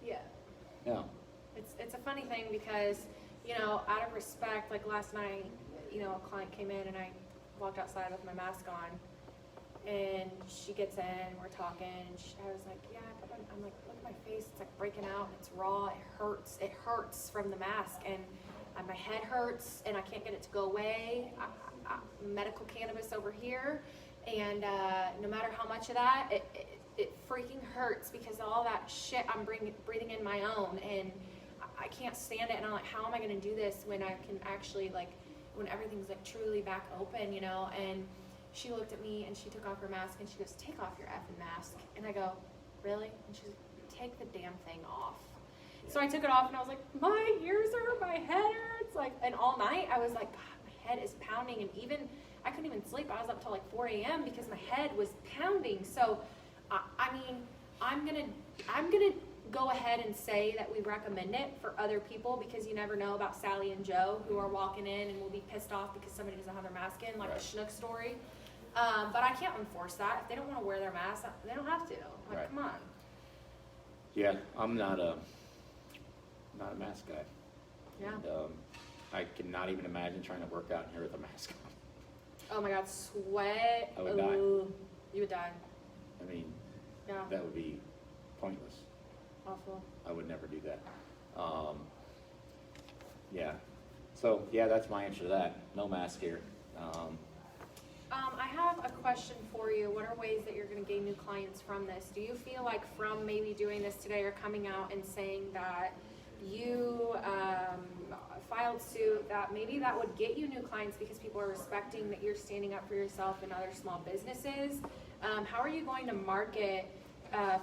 Yeah. No. It's a funny thing because, you know, out of respect, like last night, you know, a client came in and I walked outside with my mask on, and she gets in, we're talking, and I was like, yeah, I'm like, look at my face, it's like breaking out, it's raw, it hurts from the mask, and my head hurts, and I can't get it to go away. Medical cannabis over here, and no matter how much of that, it freaking hurts because all that shit I'm breathing in my own, and I can't stand it. And I'm like, how am I going to do this when I can actually, like, when everything's like truly back open, you know? And she looked at me and she took off her mask and she goes, take off your effing mask. And I go, really? And she's like, take the damn thing off. So I took it off and I was like, my ears hurt, my head hurts. Like, and all night I was like, God, my head is pounding. And even, I couldn't even sleep. I was up till like 4 a.m. because my head was pounding. So, I mean, I'm gonna go ahead and say that we recommend it for other people because you never know about Sally and Joe who are walking in and will be pissed off because somebody doesn't have their mask in, like Right. the Schnook story. But I can't enforce that. If they don't want to wear their mask, they don't have to. Like, Right. come on. Yeah, I'm not a mask guy. Yeah. And, I cannot even imagine trying to work out in here with a mask on. Oh my God, sweat. I would die. Ooh, you would die. I mean, Yeah. that would be pointless. Awful. I would never do that. Yeah. So, yeah, that's my answer to that. No mask here. I have a question for you. What are ways that you're going to gain new clients from this? Do you feel like from maybe doing this today or coming out and saying that you filed suit, that maybe that would get you new clients because people are respecting that you're standing up for yourself and other small businesses? How are you going to market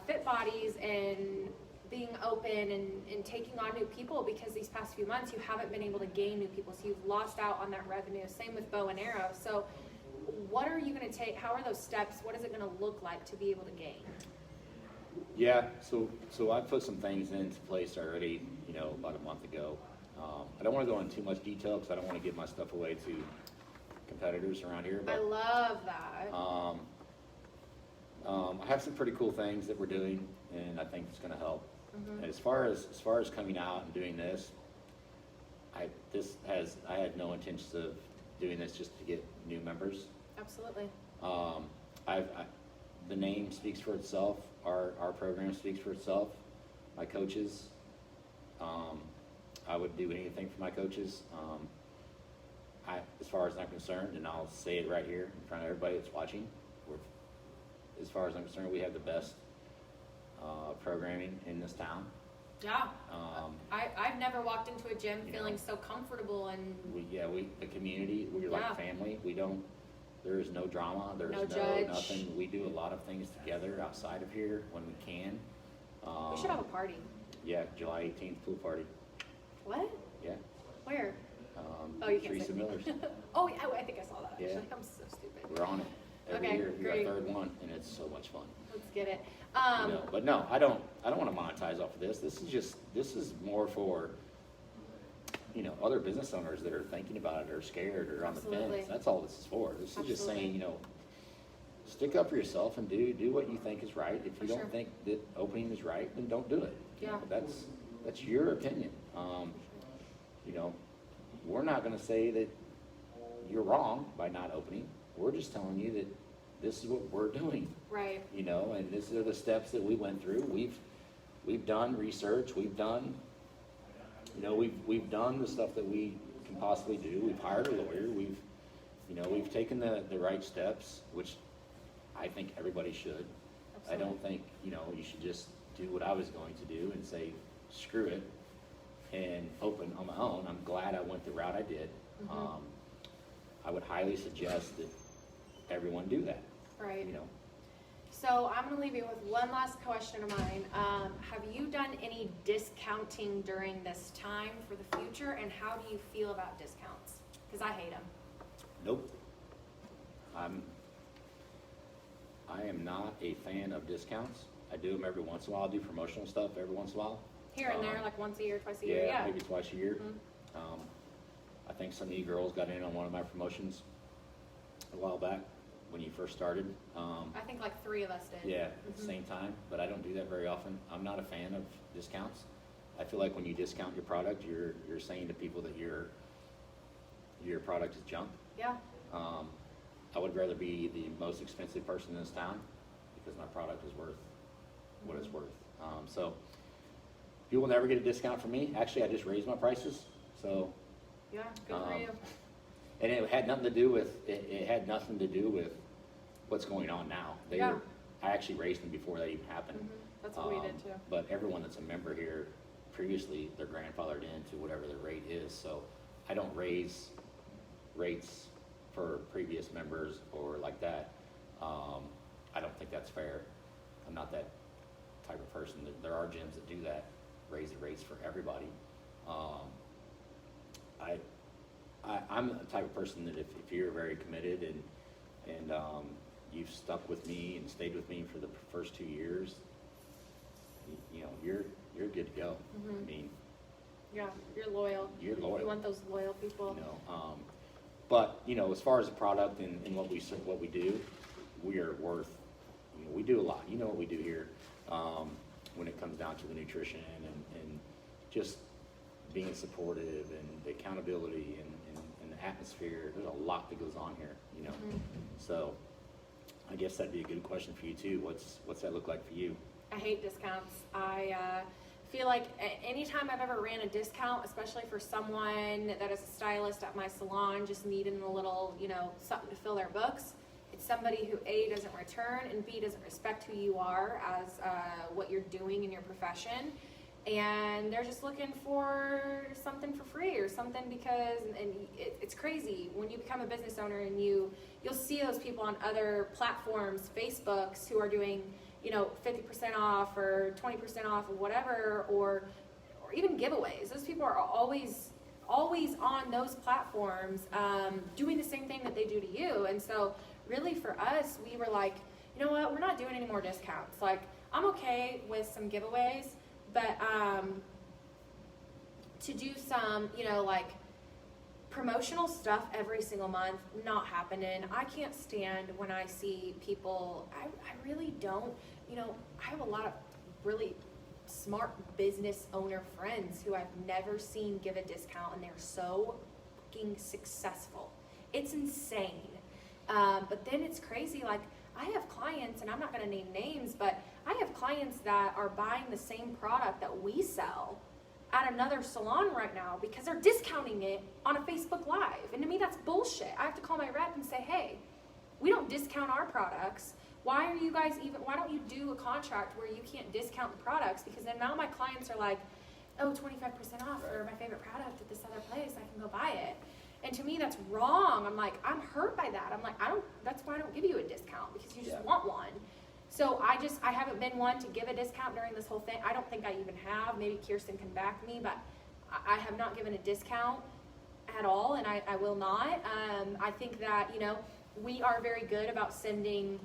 Fit Bodies and being open and taking on new people, because these past few months you haven't been able to gain new people, so you've lost out on that revenue. Same with Bow and Arrow. So what are you going to take? How are those steps? What is it going to look like to be able to gain? Yeah, so I put some things into place already, you know, about a month ago. I don't want to go into too much detail because I don't want to give my stuff away to competitors around here. But, I love that. I have some pretty cool things that we're doing, and I think it's going to help. Mm-hmm. As far as coming out and doing this, I had no intentions of doing this just to get new members. Absolutely. The name speaks for itself. Our program speaks for itself. My coaches, I would do anything for my coaches. As far as I'm concerned, and I'll say it right here in front of everybody that's watching, as far as I'm concerned, we have the best programming in this town. Yeah. I've never walked into a gym You feeling know. so comfortable and The community, we're Yeah. like family. There is no drama. There's No judge. nothing. We do a lot of things together outside of here when we can. we should have a party. Yeah, July 18th pool party. What? Yeah. Where? Oh, you can't Teresa say. Miller's. Oh, yeah, I think I saw that actually. Yeah. I'm so stupid. We're on it every Okay, year. We're great. our third one, and it's so much fun. Let's get it. You know, but no, I don't want to monetize off of this. This is more for, you know, other business owners that are thinking about it or scared or on the Absolutely. fence. That's all this is for. This is just saying, Absolutely. you know, stick up for yourself and do what you think is right. If you For don't sure. think that opening is right, then don't do it. You Yeah. know, that's your opinion. You know, we're not going to say that you're wrong by not opening. We're just telling you that this is what we're doing. Right. You know, and these are the steps that we went through. We've done research. We've done, you know, we've done the stuff that we can possibly do. We've hired a lawyer. We've taken the right steps, which I think everybody should. Absolutely. I don't think, you know, you should just do what I was going to do and say, screw it, and open on my own. I'm glad I went the route I did. Mhm. I would highly suggest that everyone do that. Right. You know, So I'm going to leave you with one last question of mine. Have you done any discounting during this time for the future, and how do you feel about discounts? Because I hate them. nope. I am not a fan of discounts. I do them every once in a while. I do promotional stuff every once in a while. Here and there, like once a year, twice a year. Yeah. Maybe twice a year. Mhm. I think some of you girls got in on one of my promotions a while back when you first started. I think like 3 of us did. Yeah, at the Mhm. same time, but I don't do that very often. I'm not a fan of discounts. I feel like when you discount your product, you're saying to people that your product is junk. Yeah. I would rather be the most expensive person in this town because my product is worth what it's worth. So you will never get a discount from me. Actually, I just raised my prices. So, Yeah. Good for you. and it had nothing to do with it had nothing to do with what's going on now. Yeah. I actually raised them before that even happened. Mhm. That's what we did too. But everyone that's a member here, previously they're grandfathered into whatever the rate is. So I don't raise rates for previous members or like that. I don't think that's fair. I'm not that type of person. There are gyms that do that, raise the rates for everybody. I'm the type of person that if you're very committed and you've stuck with me and stayed with me for the first 2 years, you know, you're good to go. Mhm. I mean, Yeah. You're loyal. you're loyal. You want those loyal people. You know, but you know, as far as the product and what we do, we are worth. You know, we do a lot. You know what we do here when it comes down to the nutrition and just being supportive and the accountability and the atmosphere. There's a lot that goes on here. You know, Mhm. so I guess that'd be a good question for you too. What's that look like for you? I hate discounts. I feel like anytime I've ever ran a discount, especially for someone that is a stylist at my salon, just needing a little, you know, something to fill their books, it's somebody who A, doesn't return, and B, doesn't respect who you are as what you're doing in your profession. And they're just looking for something for free or something because, and it's crazy when you become a business owner and you'll see those people on other platforms, Facebooks, who are doing, you know, 50% off or 20% off or whatever, or even giveaways. Those people are always on those platforms doing the same thing that they do to you. And so really for us, we were like, you know what, we're not doing any more discounts. Like, I'm okay with some giveaways, but to do some, you know, like promotional stuff every single month, not happening. I can't stand when I see people, I really don't, you know, I have a lot of really smart business owner friends who I've never seen give a discount, and they're so fucking successful. It's insane. But then it's crazy, like I have clients, and I'm not gonna name names, but I have clients that are buying the same product that we sell at another salon right now because they're discounting it on a Facebook Live. And to me, that's bullshit. I have to call my rep and say, hey, we don't discount our products. Why don't you do a contract where you can't discount the products? Because then now my clients are like, oh, 25% off for my favorite product at this other place, I can go buy it. And to me, that's wrong. I'm like, I'm hurt by that. I'm like, that's why I don't give you a discount, because you just want one. So I haven't been one to give a discount during this whole thing. I don't think I even have. Maybe Kirsten can back me, but I have not given a discount at all, and I will not. I think that, you know, we are very good about sending,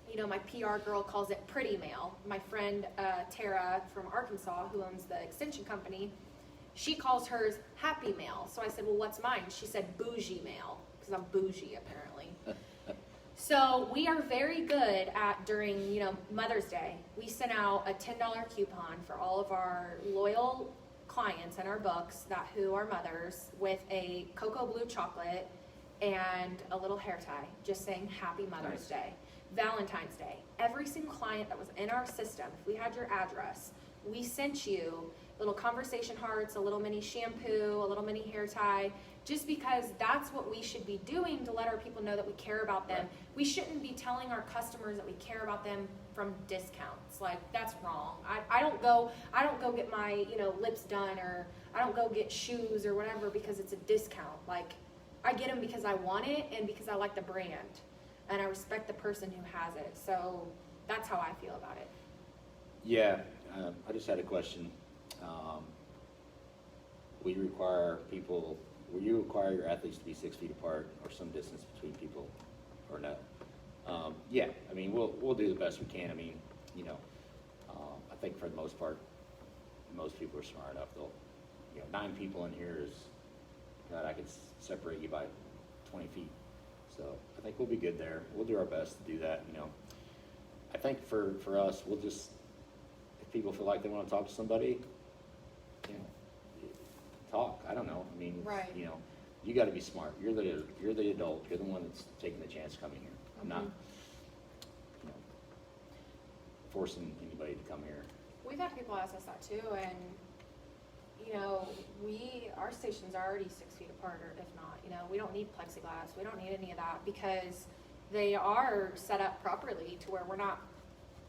you know, my PR girl calls it pretty mail. My friend Tara from Arkansas, who owns the extension company, she calls hers happy mail. So I said, well, what's mine? She said bougie mail, because I'm bougie apparently. So we are very good at, during, you know, Mother's Day, we sent out a $10 coupon for all of our loyal clients in our books who are mothers, with a cocoa blue chocolate and a little hair tie, just saying Happy Mother's Day. Valentine's Day, every single client that was in our system, if we had your address, we sent you little conversation hearts, a little mini shampoo, a little mini hair tie, just because that's what we should be doing to let our people know that we care about them. Right. We shouldn't be telling our customers that we care about them from discounts. Like, that's wrong. I don't go get my, you know, lips done, or I don't go get shoes or whatever because it's a discount. Like, I get them because I want it and because I like the brand and I respect the person who has it. So that's how I feel about it. Yeah, I just had a question. Will you require your athletes to be 6 feet apart or some distance between people, or no? Yeah, I mean, we'll do the best we can. I mean, you know, I think for the most part, most people are smart enough. They'll, you know, 9 people in here is, God, I could separate you by 20 feet. So I think we'll be good there. We'll do our best to do that, you know. I think for us, we'll just, if people feel like they want to talk to somebody, you know, talk. I don't know. I mean, Right. you know, you got to be smart. You're the adult. You're the one that's taking the chance coming here. I'm not, you know, forcing anybody to come here. We've had people ask us that too, and you know, our stations are already 6 feet apart, or if not, you know, we don't need plexiglass. We don't need any of that because they are set up properly to where we're not.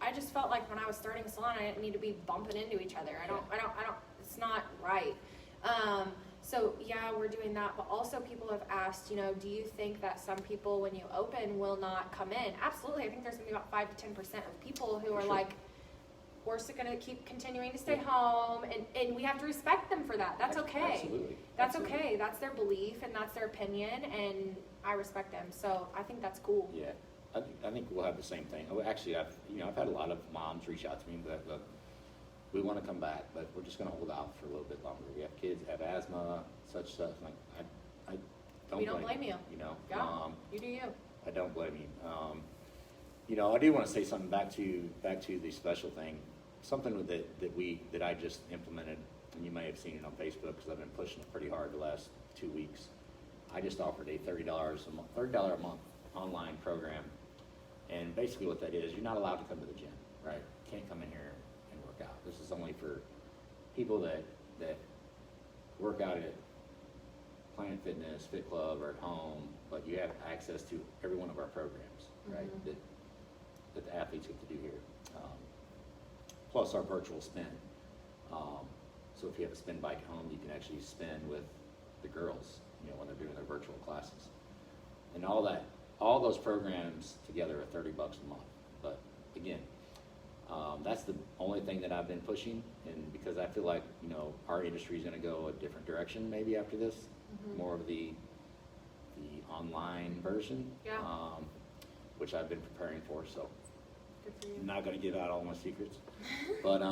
I just felt like when I was starting a salon, I didn't need to be bumping into each other. I don't. It's not right. So yeah, we're doing that, but also people have asked, you know, do you think that some people, when you open, will not come in? Absolutely. I think there's gonna be about 5 to 10% of people who are like, we're gonna keep continuing to stay home, and we have to respect them for that. That's okay. Absolutely. That's Absolutely. okay. That's their belief and that's their opinion, and I respect them. So I think that's cool. Yeah, I think we'll have the same thing. Actually, I've had a lot of moms reach out to me, but look, we want to come back, but we're just going to hold out for a little bit longer. We have kids that have asthma, such stuff. Like, I don't. We don't blame you. You know, Yeah, you do you. I don't blame you. You know, I do want to say something back to the special thing. Something that I just implemented, and you may have seen it on Facebook because I've been pushing it pretty hard the last 2 weeks. I just offered a $30 a month online program, and basically what that is, you're not allowed to come to the gym, right? You can't come in here and work out. This is only for people that work out at Planet Fitness, Fit Club, or at home, but you have access to every one of our programs, right? That the athletes get to do here. Plus our virtual spin. So if you have a spin bike at home, you can actually spin with the girls, you know, when they're doing their virtual classes. And all those programs together are $30 a month. But again, that's the only thing that I've been pushing, and because I feel like, you know, our industry is going to go a different direction maybe after this, more of the online version, which I've been preparing for. So Good for you. I'm not going to give out all my secrets, but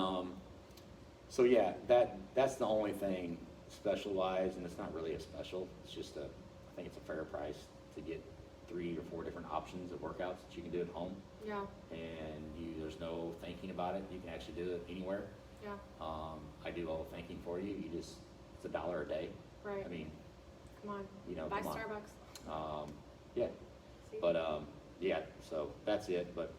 so yeah, that's the only thing special wise, and it's not really a special. It's just I think it's a fair price to get 3 or 4 different options of workouts that you can do at home. Yeah. And there's no thinking about it. You can actually do it anywhere. Yeah. I do all the thinking for you. It's $1 a day. Right. I mean, Come on. you know, Buy come on. Starbucks. Yeah. See? But yeah, so that's it. But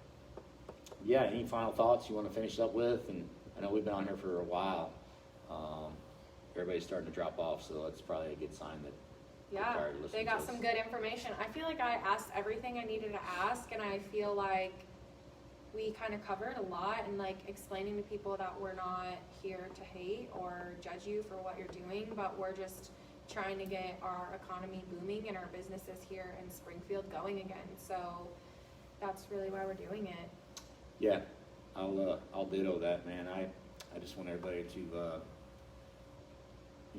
yeah, any final thoughts you want to finish up with? And I know we've been on here for a while. Everybody's starting to drop off, so that's probably a good sign that they're Yeah, tired of listening they got to some us. good information. I feel like I asked everything I needed to ask, and I feel like we kind of covered a lot, and like explaining to people that we're not here to hate or judge you for what you're doing, but we're just trying to get our economy booming and our businesses here in Springfield going again. So that's really why we're doing it. Yeah, I'll ditto that, man. I just want everybody to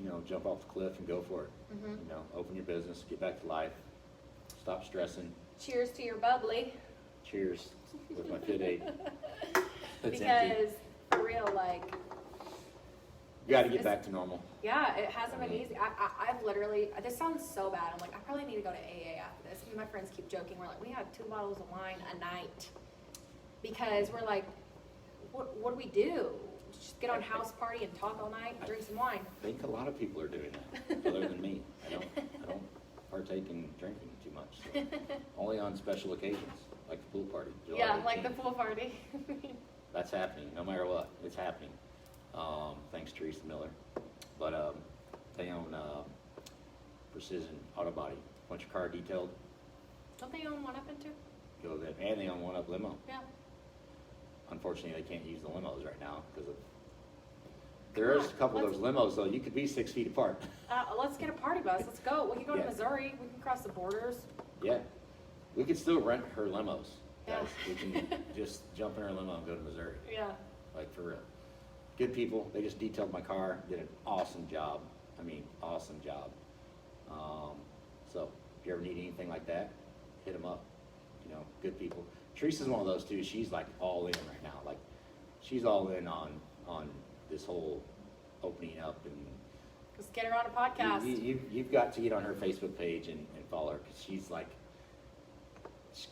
you know, jump off the cliff and go for it. Mm-hmm. You know, open your business, get back to life, stop stressing. Cheers to your bubbly. Cheers with my Fit 8. It's empty. Because for real, like, You got to get back to normal. Yeah, it hasn't been easy. I've literally, this sounds so bad. I'm like, I probably need to go to AA after this. My friends keep joking. We're like, we had 2 bottles of wine a night. Because we're like, what do we do? Just get on house party and talk all night and drink some wine. I think a lot of people are doing that, other than me. I don't partake in drinking too much. So. Only on special occasions, like the pool party. July 18th. Like the pool party. That's happening, no matter what. It's happening. Thanks, Teresa Miller. But they own Precision Auto Body. Want your car detailed? Don't they own one up into? Go there. And they own one up limo. Yeah. Unfortunately, they can't use the limos right now because of. There is a couple of those limos though. You could be 6 feet apart. Let's get a party bus. Let's go. We can go Yeah. to Missouri. We can cross the borders. Yeah, we could still rent her limos, Yeah. guys. We can just jump in her limo and go to Missouri. Yeah. Like for real. Good people. They just detailed my car. Did an awesome job. I mean, awesome job. So if you ever need anything like that, hit them up. You know, good people. Teresa's one of those too. She's like all in right now. Like she's all in on this whole opening up and. Let's get her on a podcast. You've got to get on her Facebook page and follow her because she's like, she's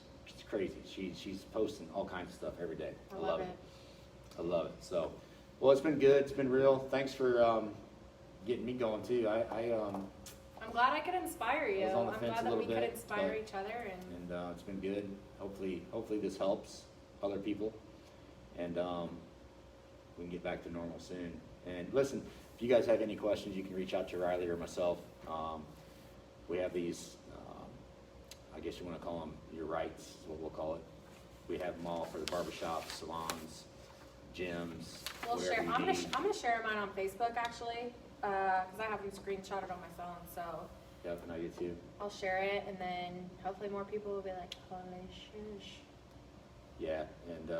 crazy. She's posting all kinds of stuff every day. I love it. I love it. So, well, it's been good. It's been real. Thanks for getting me going too. I'm glad I could inspire you. was on the I'm fence glad a that little we could bit, inspire but- each other and it's been good. Hopefully this helps other people, and we can get back to normal soon. And listen, if you guys have any questions, you can reach out to Riley or myself. We have these, I guess you want to call them your rights, is what we'll call it. We have them all for the barbershops, salons, gyms, we'll whatever share. you I'm need. gonna share mine on Facebook actually, because I have them screenshotted on my phone. So Yep, and I do too. I'll share it, and then hopefully more people will be like, holy shush. Yeah, and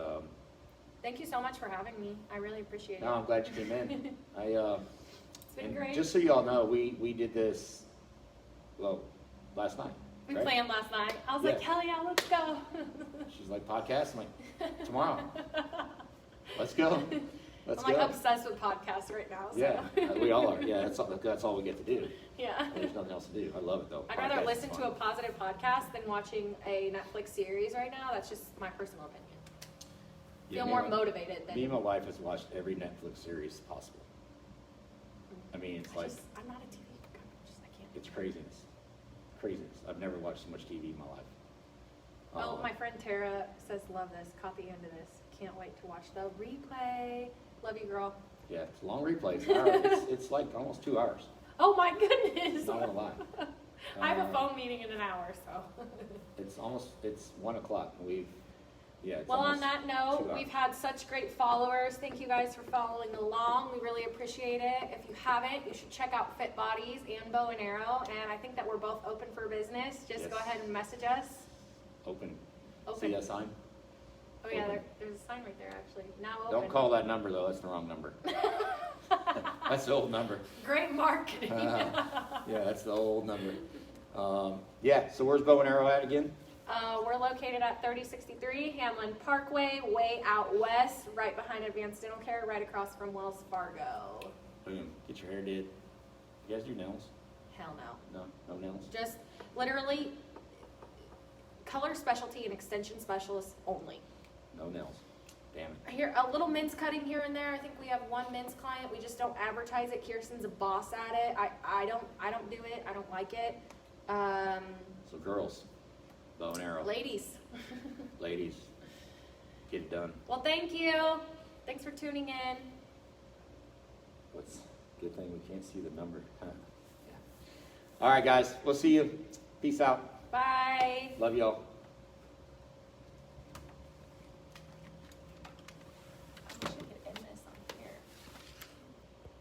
Thank you so much for having me. I really appreciate no, it. I'm glad you came in. It's been And great. just so y'all know, we did this, well, last night. We right? planned last night. I was Yeah. like, hell yeah, let's go. She's like, podcast? I'm like, tomorrow. Let's go. Let's I'm like go. obsessed with podcasts right now. So. Yeah, we all are. Yeah, that's all we get to do. Yeah. There's nothing else to do. I love it though. I'd rather Podcast is listen to fun. a positive podcast than watching a Netflix series right now. That's just my personal opinion. Yeah, Feel me more and my- motivated than. Me and my wife has watched every Netflix series possible. I mean, it's like, I'm not a TV guy. I can't. it's craziness. Craziness. I've never watched so much TV in my life. Oh, my friend Tara says, love this. Copy into this. Can't wait to watch the replay. Love you, girl. Yeah, it's a long replay. It's, an hour. it's like almost 2 hours. Oh my goodness. Not gonna lie. I have a phone meeting in an hour, so. It's 1 o'clock. It's Well, on almost that 2 note, hours. we've had such great followers. Thank you guys for following along. We really appreciate it. If you haven't, you should check out Fit Bodies and Bow and Arrow. And I think that we're both open for business. Just Yes. go ahead and message us. Open. Open. See that sign? Oh yeah, Open. there's a sign right there actually. Now open. Don't call that number though. That's the wrong number. That's the old number. Great marketing. Yeah, that's the old number. So where's Bow and Arrow at again? We're located at 3063 Hamlin Parkway, way out west, right behind Advanced Dental Care, right across from Wells Fargo. Boom. Get your hair did. You guys do nails? Hell no. No nails? Just literally color specialty and extension specialists only. No nails. Damn it. Here, a little mince cutting here and there. I think we have one mince client. We just don't advertise it. Kirsten's a boss at it. I don't do it. I don't like it. So girls, Bow and Arrow. Ladies. Ladies, get it done. Well, thank you. Thanks for tuning in. Good thing we can't see the number. Yeah. All right, guys. We'll see you. Peace out. Bye. Love y'all.